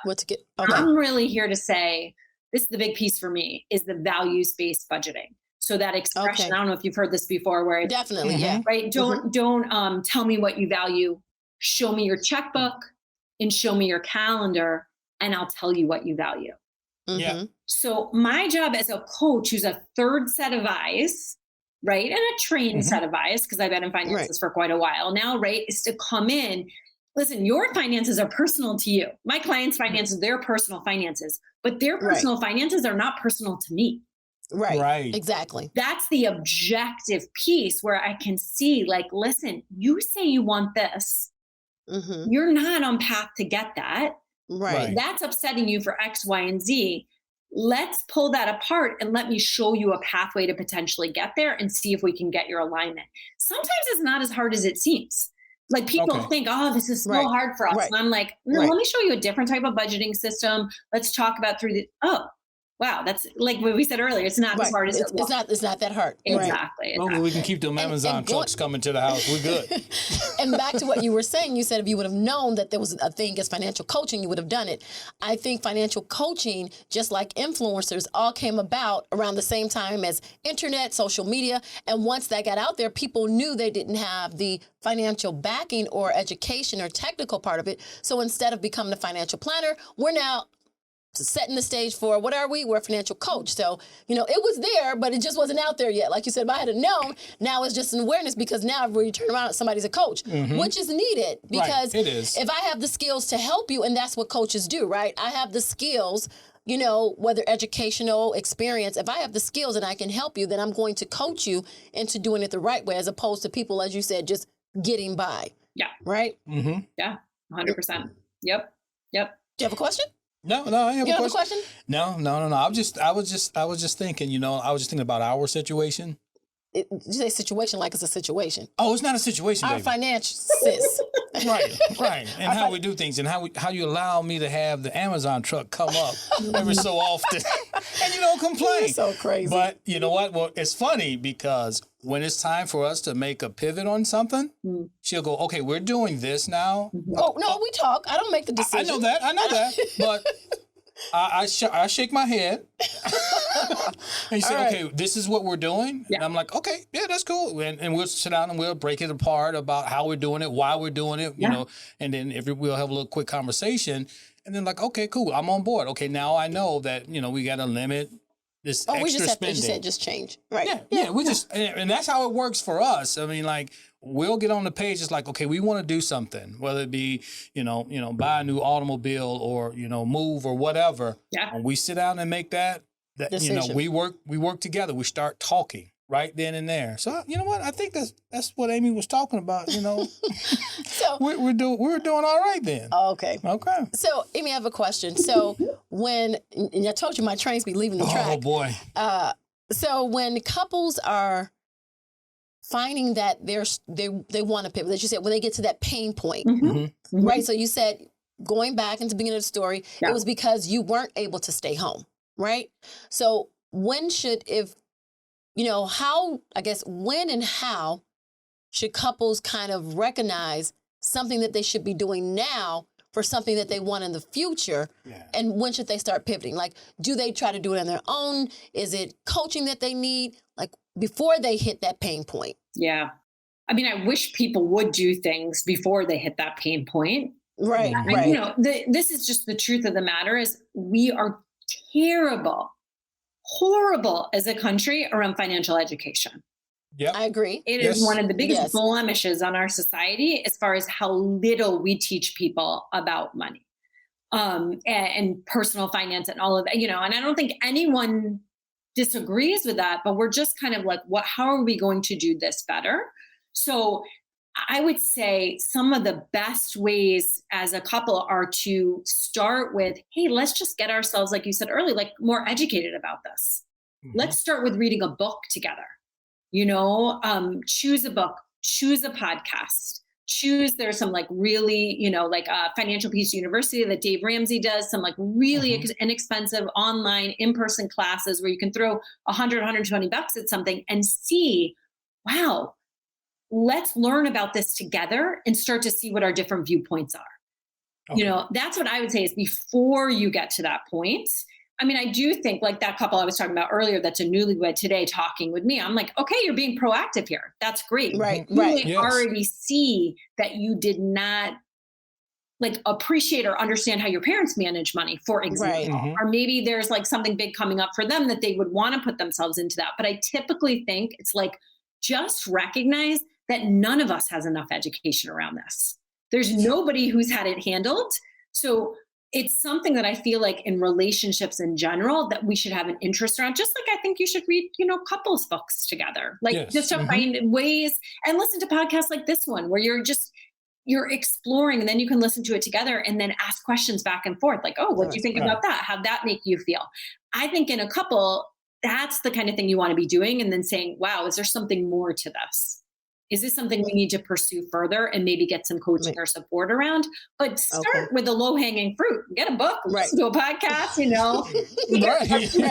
I'm really here to say, this is the big piece for me, is the values-based budgeting. So that expression, I don't know if you've heard this before, where it's, definitely, yeah. Right. Don't tell me what you value. Show me your checkbook and show me your calendar, and I'll tell you what you value. Yeah. So my job as a coach, who's a third set of eyes, right, and a trained set of eyes, because I've been in finances for quite a while now, right, is to come in. Listen, your finances are personal to you. My clients' finances, they're personal finances, but their personal finances are not personal to me. Right. Exactly. That's the objective piece where I can see, like, listen, you say you want this. You're not on path to get that. Right. That's upsetting you for X, Y, and Z. Let's pull that apart and let me show you a pathway to potentially get there and see if we can get your alignment. Sometimes it's not as hard as it seems. Like, people think, oh, this is so hard for us. And I'm like, no, let me show you a different type of budgeting system. Let's talk about wow, that's like what we said earlier. It's not as hard as it looks. It's not that hard. Exactly. Well, we can keep them Amazon trucks coming to the house. We're good. And back to what you were saying, you said if you would have known that there was a thing as financial coaching, you would have done it. I think financial coaching, just like influencers, all came about around the same time as internet, social media. And once that got out there, people knew they didn't have the financial backing or education or technical part of it. So instead of becoming a financial planner, we're now setting the stage for, what are we? We're a financial coach. So, it was there, but it just wasn't out there yet. Like you said, if I had known, now it's just an awareness, because now when you turn around, somebody's a coach, which is needed, because it is. If I have the skills to help you, and that's what coaches do, right? I have the skills, whether educational experience, if I have the skills and I can help you, then I'm going to coach you into doing it the right way, as opposed to people, as you said, just getting by. Yeah. Right? Yeah. 100%. Yep. Do you have a question? No, I have a question. No. I was just thinking, I was just thinking about our situation. You say situation like it's a situation. Oh, it's not a situation, Our baby. finances. Right. And how we do things, and how you allow me to have the Amazon truck come up every so often, and you don't complain. You're so crazy. But you know what? Well, it's funny, because when it's time for us to make a pivot on something, she'll go, okay, we're doing this now. Oh, no, we talk. I don't make the decision. I know that. But I shake my head. And you say, okay, this is what we're doing. Yeah. And I'm like, okay, yeah, that's cool. And we'll sit down and we'll break it apart about how we're doing it, why we're doing it, you know, and then we'll have a little quick conversation. And then like, okay, cool, I'm on board. Okay, now I know that, we got to limit this extra we just have spending. To, you said just change. Right. Yeah. We just, and that's how it works for us. I mean, like, we'll get on the page. It's like, okay, we want to do something, whether it be, buy a new automobile or, move or whatever. Yeah. And we sit down and make that decision. We work together. We start talking right then and there. So, you know what? I think that's what Amy was talking about, So we're doing all right then. Okay. Okay. So, Amy, I have a question. So and I told you my trains be leaving the track. Oh boy. So when couples are finding that they want to pivot, that you said, when they get to that pain point, right? So you said, going back into the beginning of the story, it was because you weren't able to stay home, right? So when and how should couples kind of recognize something that they should be doing now for something that they want in the future? Yeah. And when should they start pivoting? Like, do they try to do it on their own? Is it coaching that they need? Like, before they hit that pain point? Yeah. I mean, I wish people would do things before they hit that pain point. Right. And, right. This is just the truth of the matter is we are horrible as a country around financial education. Yeah, I agree. It is one of the biggest blemishes on our society as far as how little we teach people about money, and personal finance and all of that, and I don't think anyone disagrees with that, but we're just kind of like, how are we going to do this better? So I would say some of the best ways as a couple are to start with, hey, let's just get ourselves, like you said earlier, like more educated about this. Mm-hmm. Let's start with reading a book together. Choose a book, choose a podcast, there's some like really, Financial Peace University that Dave Ramsey does, some like really inexpensive online in-person classes where you can throw $100, $120 at something and see, wow, let's learn about this together and start to see what our different viewpoints are. Okay. That's what I would say is before you get to that point. I mean, I do think like that couple I was talking about earlier, that's a newlywed today talking with me. I'm like, okay, you're being proactive here. That's great. Right. You already see that you did not like appreciate or understand how your parents manage money, for example. Right. Or maybe there's like something big coming up for them that they would want to put themselves into that. But I typically think it's like, just recognize that none of us has enough education around this. There's nobody who's had it handled. So it's something that I feel like in relationships in general that we should have an interest around, just like I think you should read, couples books together, like just to find ways and listen to podcasts like this one where you're exploring and then you can listen to it together and then ask questions back and forth. Like, oh, what do you think about that? How'd that make you feel? I think in a couple, that's the kind of thing you want to be doing. And then saying, wow, is there something more to this? Is this something we need to pursue further and maybe get some coaching or support around? But start with the low-hanging fruit. Get a book, listen to a podcast,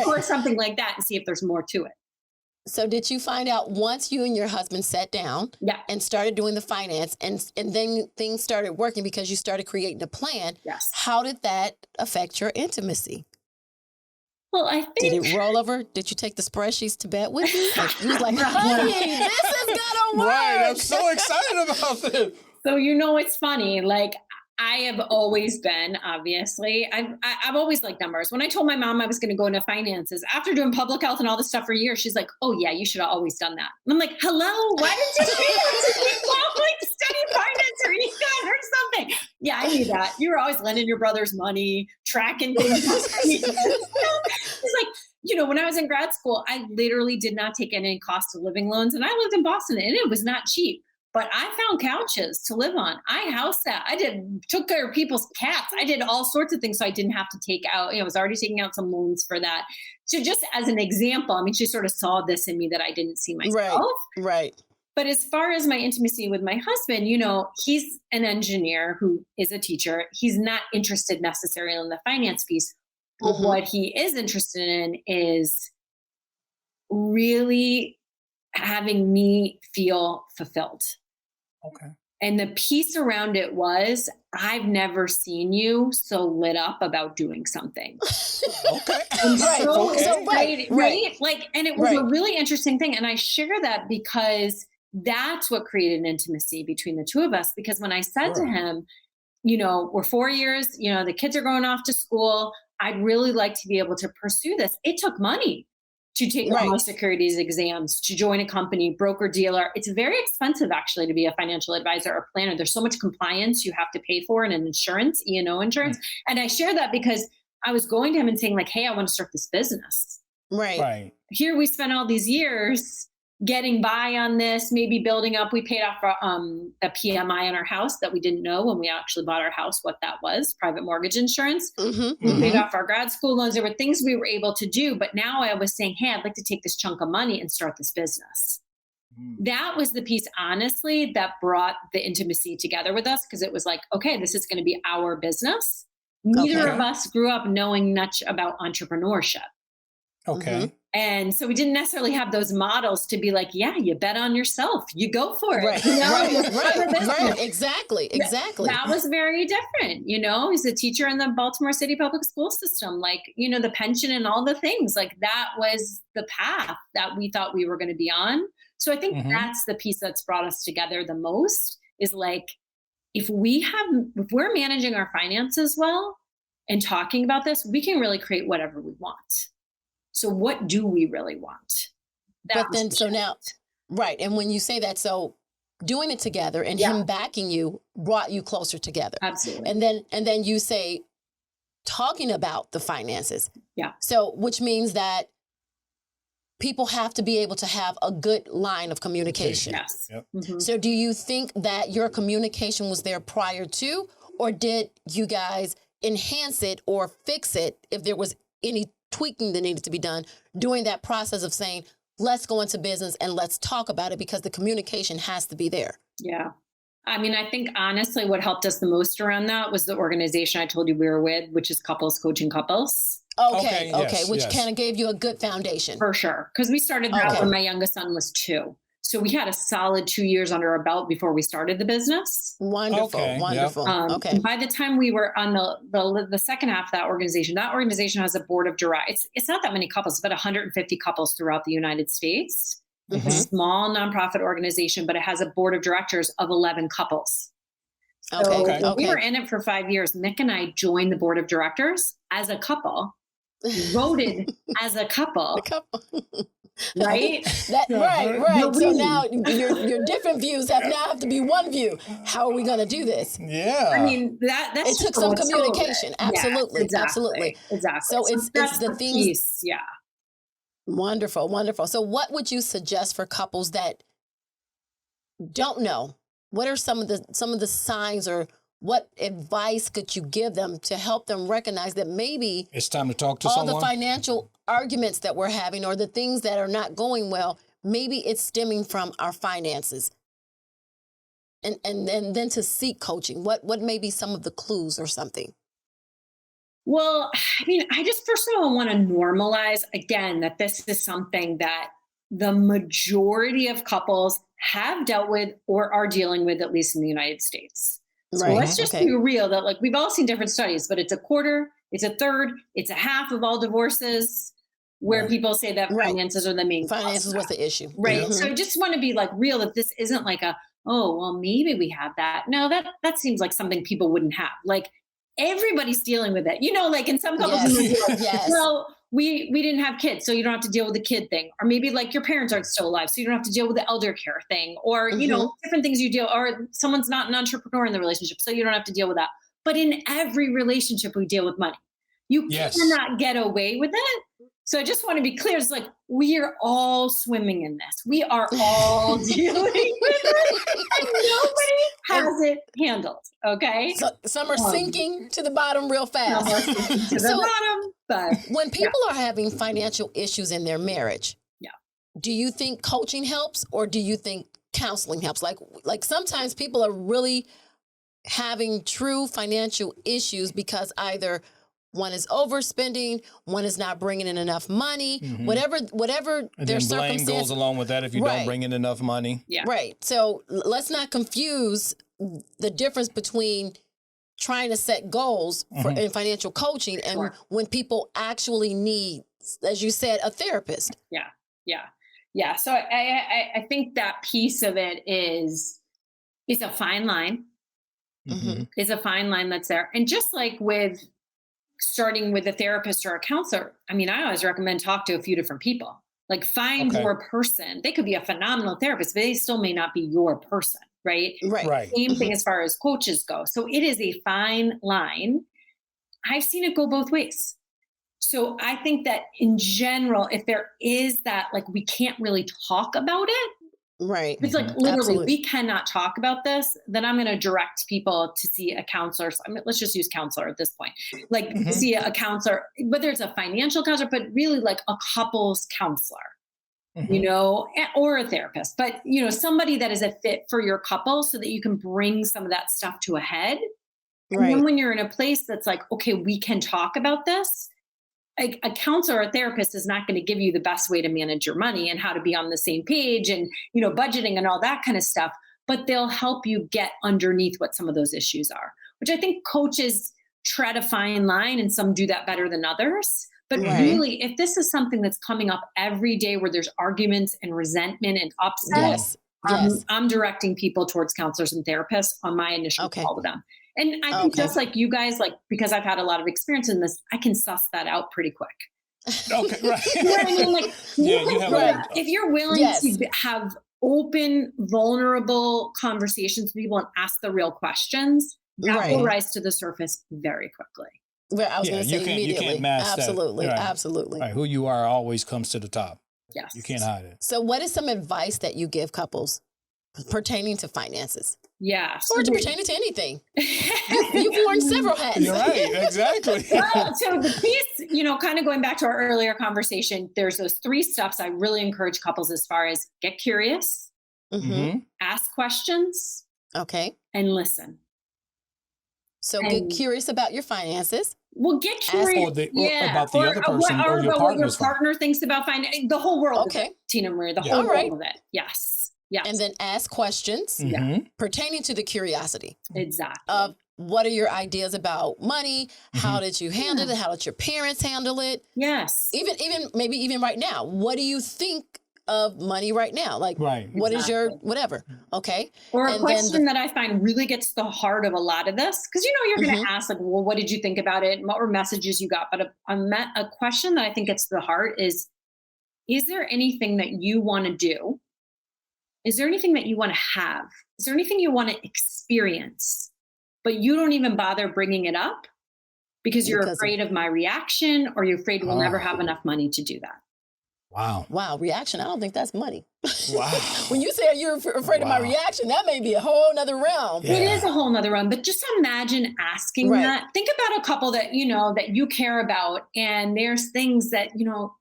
or something like that and see if there's more to it. So did you find out once you and your husband sat down and started doing the finance and then things started working because you started creating a plan? Yes. How did that affect your intimacy? Well, I think... Did it roll over? Did you take the spreadsheets to bed with you? You was like, honey, this is going to work. Right, I'm so excited about this. So, it's funny. Like, I have always been, obviously, I've always liked numbers. When I told my mom I was going to go into finances, after doing public health and all this stuff for years, she's like, oh, yeah, you should have always done that. And I'm like, hello, why did you say that to me? Well, like, study finance or econ or something. Yeah, I knew that. You were always lending your brother's money, tracking things. It's like, when I was in grad school, I literally did not take any cost of living loans. And I lived in Boston and it was not cheap. But I found couches to live on. I house sat. Took care of people's cats. I did all sorts of things so I didn't have to take out, I was already taking out some loans for that. So just as an example, I mean, she sort of saw this in me that I didn't see myself. Right. But as far as my intimacy with my husband, he's an engineer who is a teacher. He's not interested necessarily in the finance piece. But what he is interested in is really having me feel fulfilled. Okay. And the piece around it was, I've never seen you so lit up about doing something. Okay. Right. Like, and it was a really interesting thing. And I share that because that's what created an intimacy between the two of us. Because when I said to him, we're 4 years, the kids are going off to school. I'd really like to be able to pursue this. It took money to take all my securities exams, to join a company, broker dealer. It's very expensive actually to be a financial advisor or planner. There's so much compliance you have to pay for and an insurance, E&O insurance. And I share that because I was going to him and saying like, hey, I want to start this business. Right. Here we spent all these years getting by on this, maybe building up. We paid off a PMI on our house that we didn't know when we actually bought our house, what that was, private mortgage insurance. We paid off our grad school loans. There were things we were able to do. But now I was saying, hey, I'd like to take this chunk of money and start this business. That was the piece, honestly, that brought the intimacy together with us, because it was like, okay, this is going to be our business. Neither of us grew up knowing much about entrepreneurship. Okay. And so we didn't necessarily have those models to be like, yeah, you bet on yourself, you go for it. Right. Exactly. That was very different. He's a teacher in the Baltimore City public school system, like, the pension and all the things like that was the path that we thought we were going to be on. So I think that's the piece that's brought us together the most, is like, if we're managing our finances well and talking about this, we can really create whatever we want. So what do we really want? And when you say that, so doing it together and him backing you brought you closer together. Absolutely. And then you say, talking about the finances. Yeah. So, which means that people have to be able to have a good line of communication. Yes. Yep. So do you think that your communication was there prior to, or did you guys enhance it or fix it if there was any tweaking that needed to be done during that process of saying, let's go into business and let's talk about it, because the communication has to be there? Yeah. I mean, I think honestly, what helped us the most around that was the organization I told you we were with, which is Couples Coaching Couples. Okay. Which kind of gave you a good foundation. For sure. Because we started that when my youngest son was 2. So we had a solid 2 years under our belt before we started the business. Wonderful. Yep. By the time we were on the second half of that organization has a board of directors. It's not that many couples, but 150 couples throughout the United States. It's a small nonprofit organization, but it has a board of directors of 11 couples. So we were in it for 5 years. Nick and I joined the board of directors as a couple, voted as a couple. Right? Right. So now your different views have to be one view. How are we going to do this? Yeah. I mean, it took some communication. Absolutely. Exactly. So it's the things. Piece. Yeah. Wonderful. So what would you suggest for couples that don't know? What are some of the signs, or what advice could you give them to help them recognize that maybe it's time to talk to all someone? The financial arguments that we're having, or the things that are not going well, maybe it's stemming from our finances. And then to seek coaching. What may be some of the clues or something? Well, I mean, I just first of all want to normalize again that this is something that the majority of couples have dealt with or are dealing with, at least in the United States. So let's just be real that, like, we've all seen different studies, but it's a quarter, it's a third, it's a half of all divorces where people say that finances are the main cause. Finances was the issue. Right. Mm-hmm. So I just want to be like real that this isn't like oh, well, maybe we have that. No, that seems like something people wouldn't have. Like, everybody's dealing with it. Like in some couples, well, we didn't have kids, so you don't have to deal with the kid thing. Or maybe like your parents aren't still alive, so you don't have to deal with the elder care thing. Or, different things you deal, or someone's not an entrepreneur in the relationship, so you don't have to deal with that. But in every relationship, we deal with money. You cannot get away with it. So I just want to be clear. It's like, we are all swimming in this. We are all dealing with it. And nobody has it handled. Okay. So some are sinking to the bottom real fast. To the bottom. But when people are having financial issues in their marriage, do you think coaching helps, or do you think counseling helps? Like sometimes people are really having true financial issues because either one is overspending, one is not bringing in enough money, whatever and their then circumstance. blame goes along with that if you don't bring in enough money. Yeah. Right. So let's not confuse the difference between trying to set goals in financial coaching and when people actually need, as you said, a therapist. Yeah. So I think that piece of it is a fine line. Mhm. is a fine line that's there. And just like with starting with a therapist or a counselor, I mean, I always recommend talk to a few different people. Like find Okay. your person. They could be a phenomenal therapist, but they still may not be your person, right? Right. Right. Same thing as far as coaches go. So it is a fine line. I've seen it go both ways. So I think that in general, if there is that, like, we can't really talk about it, Right. it's like literally, Absolutely. we cannot talk about this, then I'm going to direct people to see a counselor. I mean, let's just use counselor at this point. Like Mhm. see a counselor, whether it's a financial counselor, but really like a couples counselor, you Mhm. know, or a therapist, but you know, somebody that is a fit for your couple so that you can bring some of that stuff to a head. And then Right. when you're in a place that's like, okay, we can talk about this, a counselor or a therapist is not going to give you the best way to manage your money and how to be on the same page and, you know, budgeting and all that kind of stuff, but they'll help you get underneath what some of those issues are, which I think coaches tread a fine line and some do that better than others. But Right. really, if this is something that's coming up every day where there's arguments and resentment and upset, Yes. Yes. I'm directing people towards counselors and therapists on my initial Okay. call with them. And I think Okay. just like you guys, like, because I've had a lot of experience in this, I can suss that out pretty quick. Okay. Right. You know what I mean? Like, Yeah, you have Right. if you're willing Yes. to have open, vulnerable conversations with people and ask the real questions, that Right. will rise to the surface very quickly. Where I was Yeah, going to you say can't- you can't immediately. mask that. Absolutely. Right. Absolutely. Right. Who you are always comes to the top. Yes. You can't hide it. So, what is some advice that you give couples pertaining to finances Yeah. or to pertaining to anything? You've worn several hats. You're right. Exactly. Well, so the piece, you know, kind of going back to our earlier conversation, there's those 3 steps I really encourage couples as far as get curious, Mm-hmm. Mhm. ask questions, Okay. and listen. So, And- get curious about your finances. Well, get Ask- curious about the other person or your about what your partner's fine. partner thinks about finance. The whole world, Okay. of it, Tina Marie, the Yeah. whole All right. world of it. Yes, yes, And then ask questions Mhm. pertaining to the curiosity exactly. of what are your ideas about money? How Mm-hmm. did you handle it? How did your parents handle it? Yes, Maybe even right now, what do you think of money right now? Like, Right. what is your Exactly. whatever? Okay. or a and then question that I find really gets to the heart of a lot of this, because you know you're going Mhm. to ask like, well, what did you think about it? And what were messages you got? But a question that I think gets to the heart is there anything that you want to do? Is there anything that you want to have? Is there anything you want to experience, but you don't even bother bringing it up because you're Because of- afraid of my reaction, or you're afraid we'll never Oh. have enough money to do that? Wow. Wow, reaction. I don't think that's money. Wow. When you say you're afraid of my Wow. reaction, that may be a whole nother realm. Yeah. It is a whole nother run, but just imagine asking Right. that. Think about a couple that you know that you care about, and there's things that you know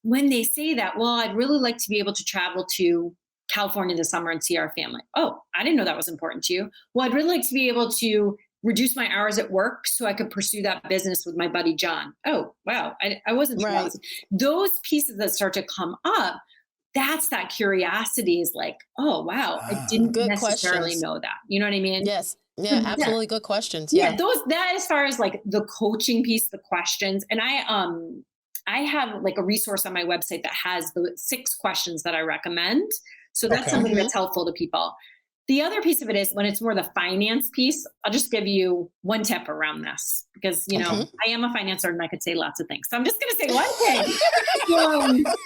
when they say that. Well, I'd really like to be able to travel to California this summer and see our family. Oh, I didn't know that was important to you. Well, I'd really like to be able to reduce my hours at work so I could pursue that business with my buddy John. Oh, wow, I wasn't sure. Right. Those pieces that start to come up. That's that curiosity is like, oh wow, I didn't Good necessarily questions. know that. You know what I mean? Yes. Yeah, Yeah. absolutely good questions. Yeah, Yeah. that as far as like the coaching piece, the questions, and I have like a resource on my website that has the 6 questions that I recommend. So that's Okay. something that's helpful to people. The other piece of it is when it's more the finance piece, I'll just give you one tip around this because, you know, Okay. I am a finance nerd and I could say lots of things. So I'm just going to say one thing.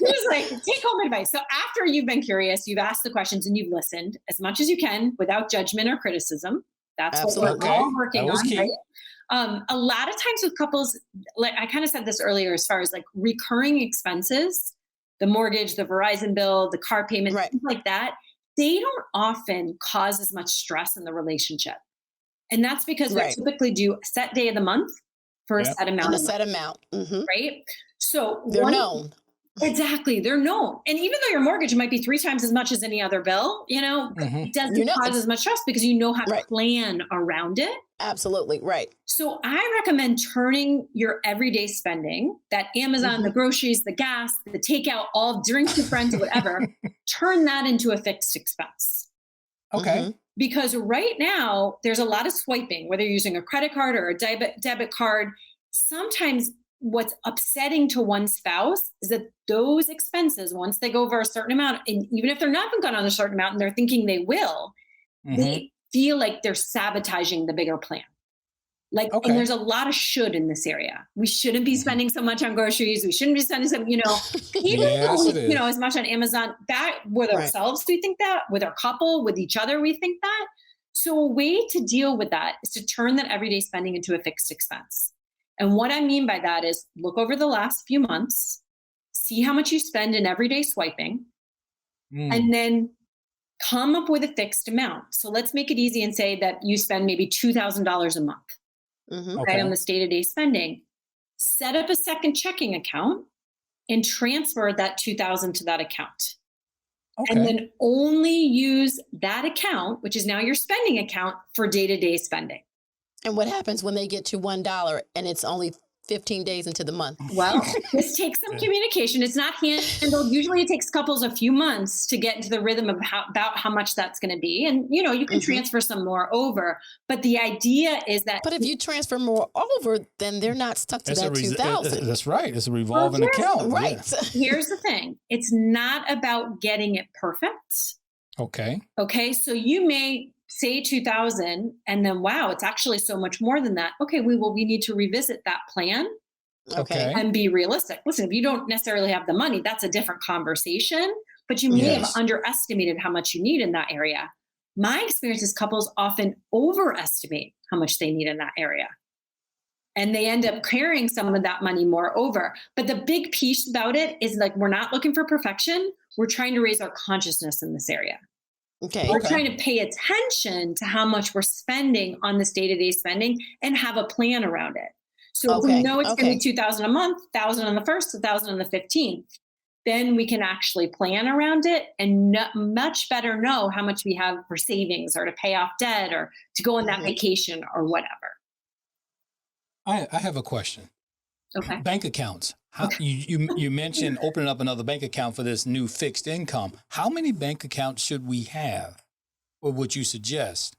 Just like take home advice. So after you've been curious, you've asked the questions and you've listened as much as you can without judgment or criticism. That's Absolutely. what we're all working That was on, key. right? A lot of times with couples, like I kind of said this earlier, as far as like recurring expenses, the mortgage, the Verizon bill, the car payment, Right. things like that, they don't often cause as much stress in the relationship. And that's because we Right. typically do a set day of the month for a Yep. set amount And a of money, set amount. Hmm. right? So They're one- known. Exactly. They're known. And even though your mortgage might be 3 times as much as any other bill, you know, Mhm. it doesn't You know, cause it's- as much stress because you know how to Right. plan around it. Absolutely. Right. So I recommend turning your everyday spending, that Amazon, the groceries, the gas, the takeout, all drinks with friends, whatever, turn that into a fixed expense. Okay. Mhm. Because right now there's a lot of swiping, whether you're using a credit card or a debit card. Sometimes what's upsetting to one spouse is that those expenses, once they go over a certain amount, and even if they're not going on a certain amount and they're thinking they will, Mhm. they feel like they're sabotaging the bigger plan. Like, and there's a lot of should in this area. We shouldn't be spending so much on groceries. We shouldn't be spending some, even as much on Amazon. That with ourselves, we think that. With our couple, with each other, we think that. So a way to deal with that is to turn that everyday spending into a fixed expense. And what I mean by that is look over the last few months, see how much you spend in everyday swiping, and then come up with a fixed amount. So let's make it easy and say that you spend maybe $2,000 a month. On this day-to-day spending. Set up a second checking account and transfer that $2,000 to that account. And then only use that account, which is now your spending account, for day-to-day spending. And what happens when they get to $1 and it's only 15 days into the month? Well, this takes some communication. It's not handled. Usually it takes couples a few months to get into the rhythm of about how much that's going to be. And, you can transfer some more over. But the idea is that. But if you transfer more over, then they're not stuck to that 2,000. That's right. It's a revolving account. Right. Yeah. Here's the thing. It's not about getting it perfect. Okay. So you may say 2,000 and then, wow, it's actually so much more than that. Okay, we need to revisit that plan. And be realistic. Listen, if you don't necessarily have the money, that's a different conversation, but you may have underestimated how much you need in that area. My experience is couples often overestimate how much they need in that area. And they end up carrying some of that money more over. But the big piece about it is like, we're not looking for perfection. We're trying to raise our consciousness in this area. We're trying to pay attention to how much we're spending on this day-to-day spending and have a plan around it. So if we know it's going to be $2,000 a month, $1,000 on the 1st, $1,000 on the 15th, then we can actually plan around it and much better know how much we have for savings or to pay off debt or to go on that vacation or whatever. I have a question. Okay. Bank accounts. You mentioned opening up another bank account for this new fixed income. How many bank accounts should we have? Or would you suggest?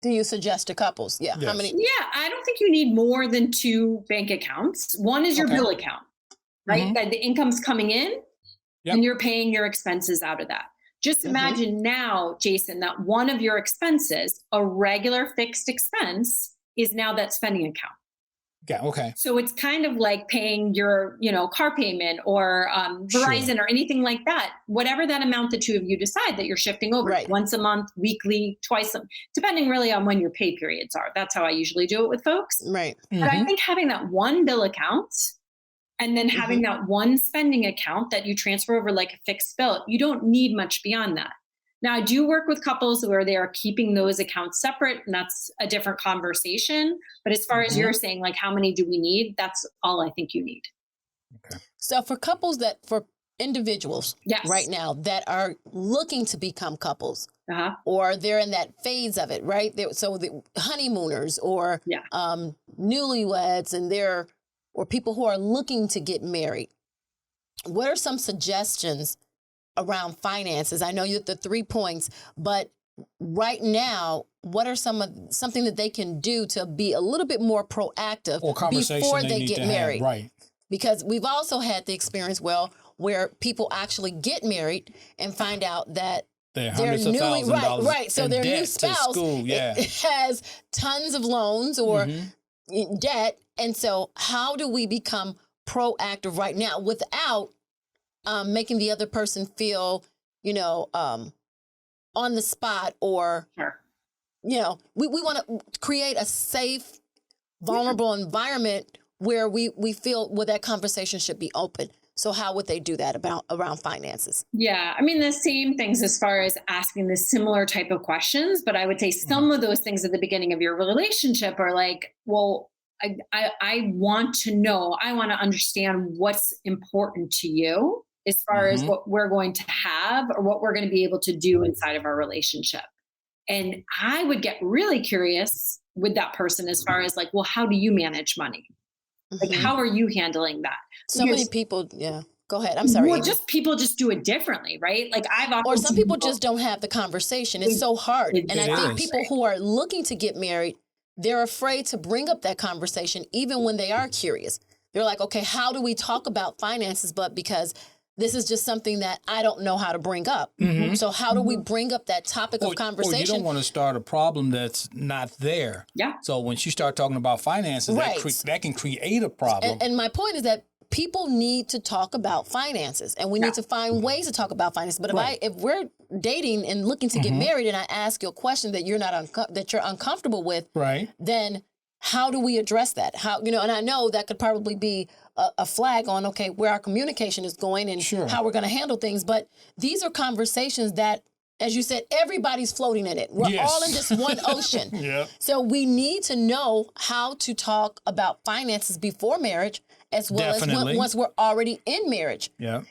Do you suggest to couples? Yeah. Yes. How many? Yeah, I don't think you need more than 2 bank accounts. One is your bill account, right? That the income's coming in and you're paying your expenses out of that. Just imagine now, Jason, that one of your expenses, a regular fixed expense, is now that spending account. Yeah. Okay. So it's kind of like paying your, car payment or Verizon or anything like that. Whatever that amount the two of you decide that you're shifting over once a month, weekly, twice, depending really on when your pay periods are. That's how I usually do it with folks. Right. But I think having that one bill account and then having that one spending account that you transfer over like a fixed bill, you don't need much beyond that. Now, I do work with couples where they are keeping those accounts separate, and that's a different conversation. But as far as you're saying, like, how many do we need? That's all I think you need. Okay. So for individuals right now that are looking to become couples, or they're in that phase of it, right? So the honeymooners or newlyweds, and or people who are looking to get married. What are some suggestions around finances? I know you have the 3 points, but right now, what are something that they can do to be a little bit more proactive before they get married? Right. Because we've also had the experience where people actually get married and find out that their new spouse has tons of loans or debt. And so how do we become proactive right now without making the other person feel, on the spot, or, we want to create a safe, vulnerable environment where we feel that conversation should be open. So how would they do that around finances? Yeah, I mean, the same things as far as asking the similar type of questions, but I would say some of those things at the beginning of your relationship are like, well, I want to know, I want to understand what's important to you as far as what we're going to have or what we're going to be able to do inside of our relationship. And I would get really curious with that person as far as like, well, how do you manage money? Like, how are you handling that? So many people, go ahead. I'm sorry. Well, people just do it differently, right? Like or some people just don't have the conversation. It's so hard. And I think people who are looking to get married, they're afraid to bring up that conversation, even when they are curious. They're like, okay, how do we talk about finances? But because this is just something that I don't know how to bring up. So how do we bring up that topic of conversation? Or you don't want to start a problem that's not there. Yeah. So when you start talking about finances, that can create a problem. And my point is that people need to talk about finances, and we need to find ways to talk about finances. But if we're dating and looking to get married, and I ask you a question that you're not that you're uncomfortable with, then how do we address that? How, and I know that could probably be a flag on, okay, where our communication is going and how we're going to handle things. But these are conversations that, as you said, everybody's floating in it. We're all in this one ocean. So we need to know how to talk about finances before marriage, as well as once we're already in marriage. Yeah,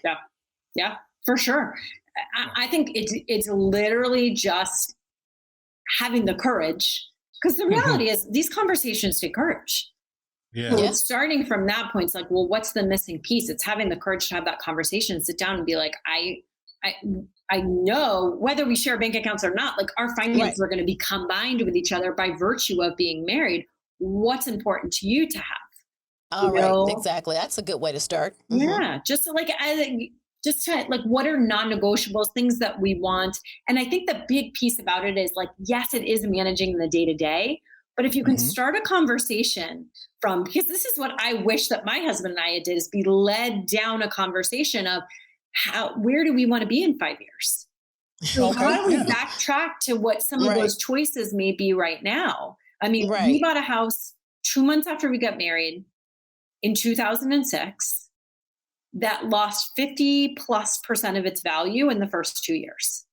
for sure. I think it's literally just having the courage. Because the reality is these conversations take courage. So starting from that point, it's like, well, what's the missing piece? It's having the courage to have that conversation, sit down and be like, I know whether we share bank accounts or not, like our finances are going to be combined with each other by virtue of being married. What's important to you to have? All right, exactly. That's a good way to start. Yeah, just to what are non-negotiables, things that we want. And I think the big piece about it is like, yes, it is managing the day-to-day, but if you can start a conversation because this is what I wish that my husband and I did, is be led down a conversation of where do we want to be in 5 years? So how do we backtrack to what some of those choices may be right now? I mean, we bought a house 2 months after we got married in 2006 that lost 50+% of its value in the first 2 years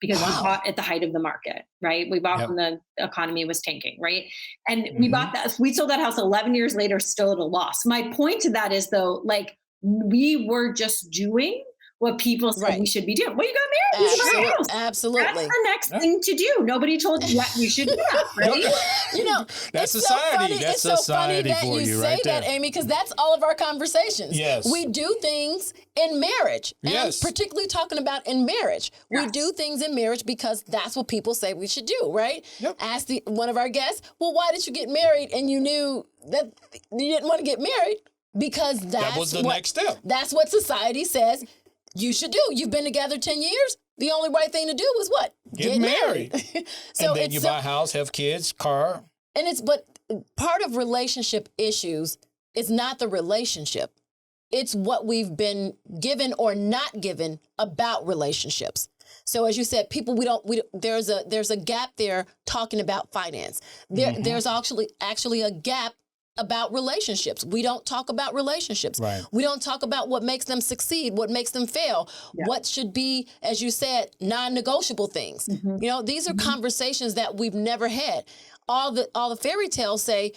because we bought at the height of the market, right? We bought when the economy was tanking, right? And we sold that house 11 years later, still at a loss. My point to that is though, like we were just doing what people said we should be doing. Well, you got married. You bought a house. Absolutely. That's the next thing to do. Nobody told you what you should do that, right? That's it's society. So funny. That's it's so society funny that for you you say right there. that, Amy, because that's all of our conversations. Yes. We do things in marriage. And I'm Yes. particularly talking about in marriage. We do things in marriage because that's what people say we should do, right? Yep. Ask one of our guests, well, why did you get married? And you knew that you didn't want to get married because that was the next step. That's what society says you should do. You've been together 10 years. The only right thing to do is what? Get married. So and then you buy a house, have kids, car. But part of relationship issues is not the relationship. It's what we've been given or not given about relationships. So as you said, people, there's a gap there talking about finance. There's actually a gap about relationships. We don't talk about relationships. Right. We don't talk about what makes them succeed, what makes them fail, what should be, as you said, non-negotiable things. These are conversations that we've never had. All the fairy tales say,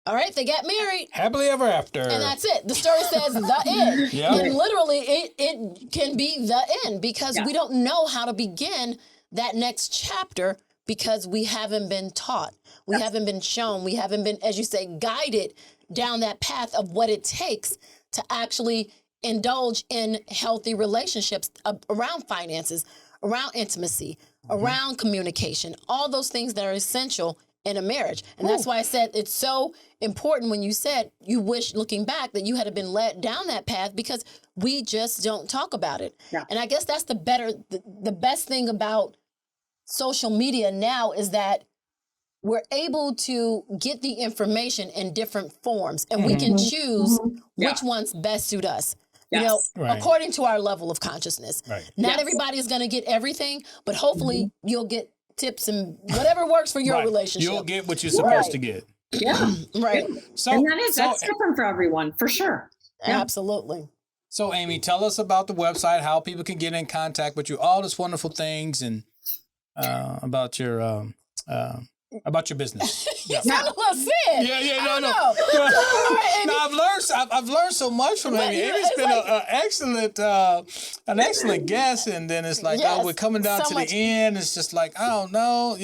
all right, they got married. Happily ever after. And that's it. The story says the end. And literally it can be the end because we don't know how to begin that next chapter because we haven't been taught. We haven't been shown. We haven't been, as you say, guided down that path of what it takes to actually indulge in healthy relationships around finances, around intimacy, around communication, all those things that are essential in a marriage. And that's why I said it's so important when you said you wish, looking back, that you had been led down that path because we just don't talk about it. And I guess that's the best thing about social media now is that we're able to get the information in different forms and we can choose which ones best suit us. According to our level of consciousness. Not everybody is going to get everything, but hopefully you'll get tips and whatever works for your relationship. You'll get what you're supposed to get. Right. So, and that's different for everyone, for sure. Absolutely. So, Amy, tell us about the website, how people can get in contact with you, all these wonderful things, and about your business. You sound a little sad. No. I've learned so much from Amy. Amy's been an excellent guest, and then it's like, we're coming down to the end. It's just like, I don't know,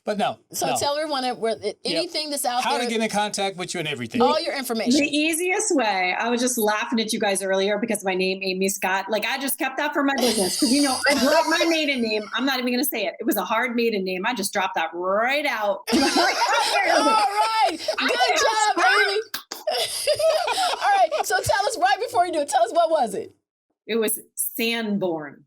but no. So tell everyone anything that's out there. How to get in contact with you and everything. All your information. The easiest way, I was just laughing at you guys earlier because my name, Amy Scott, like I just kept that for my business. Because, I dropped my maiden name. I'm not even going to say it. It was a hard maiden name. I just dropped that right out. All right. Good job, Amy. All right. So tell us right before you do it. Tell us, what was it? It was Sanborn.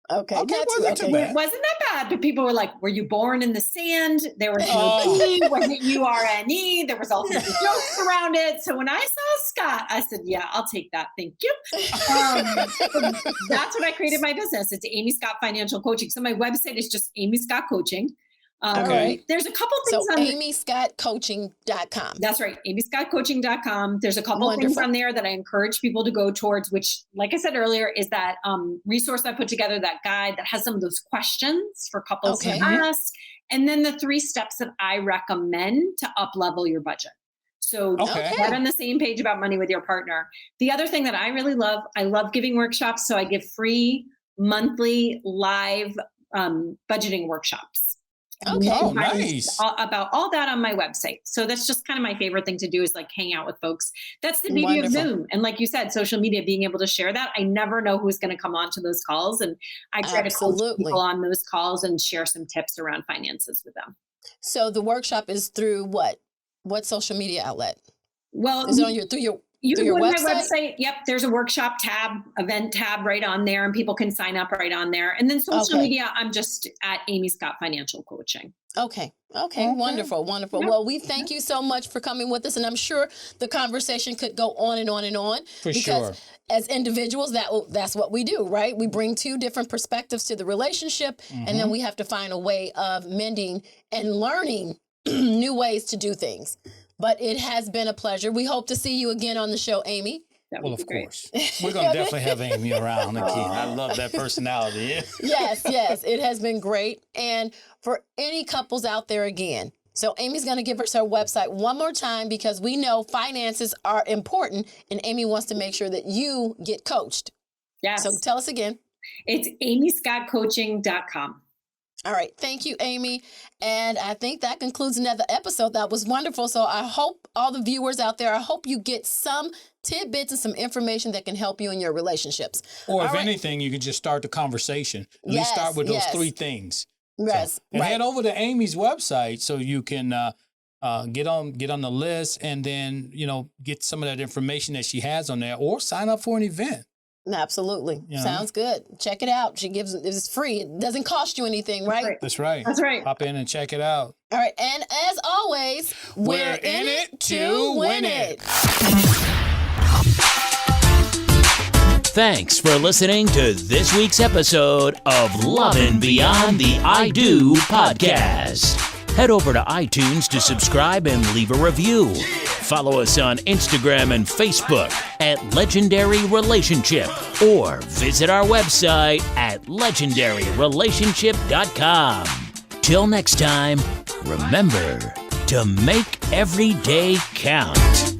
Okay, wasn't too bad. It wasn't that bad, but people were like, were you born in the sand? There was no E, wasn't URNE. There was all sorts of jokes around it. So when I saw Scott, I said, yeah, I'll take that. Thank you. So that's when I created my business. It's Amy Scott Financial Coaching. So my website is just Amy Scott Coaching. Okay. There's a couple things so on amyscottcoaching.com. That's right, amyscottcoaching.com. There's a couple things on there that I encourage people to go towards, which, like I said earlier, is that resource I put together, that guide that has some of those questions for couples to ask. And then the 3 steps that I recommend to up-level your budget. So get on the same page about money with your partner. The other thing that I really love, I love giving workshops. So I give free monthly live budgeting workshops. Okay. Oh, nice. About all that on my website. So that's just kind of my favorite thing to do, is like hang out with folks. That's the beauty of Zoom. And like you said, social media, being able to share that. I never know who's going to come on to those calls. And I try to coach people on those calls and share some tips around finances with them. So the workshop is through what social media outlet? Well, is it on through your You can go go to website? my website. Yep. There's a workshop tab, event tab right on there, and people can sign up right on there. And then social media, I'm just at Amy Scott Financial Coaching. Okay. Wonderful. Yep. Well, we thank you so much for coming with us. And I'm sure the conversation could go on and on and on. Because as individuals, that's what we do, right? We bring 2 different perspectives to the relationship, and then we have to find a way of mending and learning new ways to do things. But it has been a pleasure. We hope to see you again on the show, Amy. Well, of course. We're going to definitely have Amy around again. I love that personality. Yes. It has been great. And for any couples out there again, so Amy's going to give us her website one more time, because we know finances are important, and Amy wants to make sure that you get coached. Yes. So tell us again. It's amyscottcoaching.com. All right. Thank you, Amy. And I think that concludes another episode. That was wonderful. So I hope all the viewers out there, I hope you get some tidbits and some information that can help you in your relationships. Or if anything, you can just start the conversation. At least start with those 3 things. Yes. And head over to Amy's website so you can get on the list, and then, get some of that information that she has on there, or sign up for an event. Absolutely. Sounds good. Check it out. It's free. It doesn't cost you anything, right? That's right. Pop in and check it out. All right. And as always, we're in it to win it. Thanks for listening to this week's episode of Lovin' Beyond the I Do podcast. Head over to iTunes to subscribe and leave a review. Follow us on Instagram and Facebook at Legendary Relationship, or visit our website at legendaryrelationship.com. Till next time, remember to make every day count.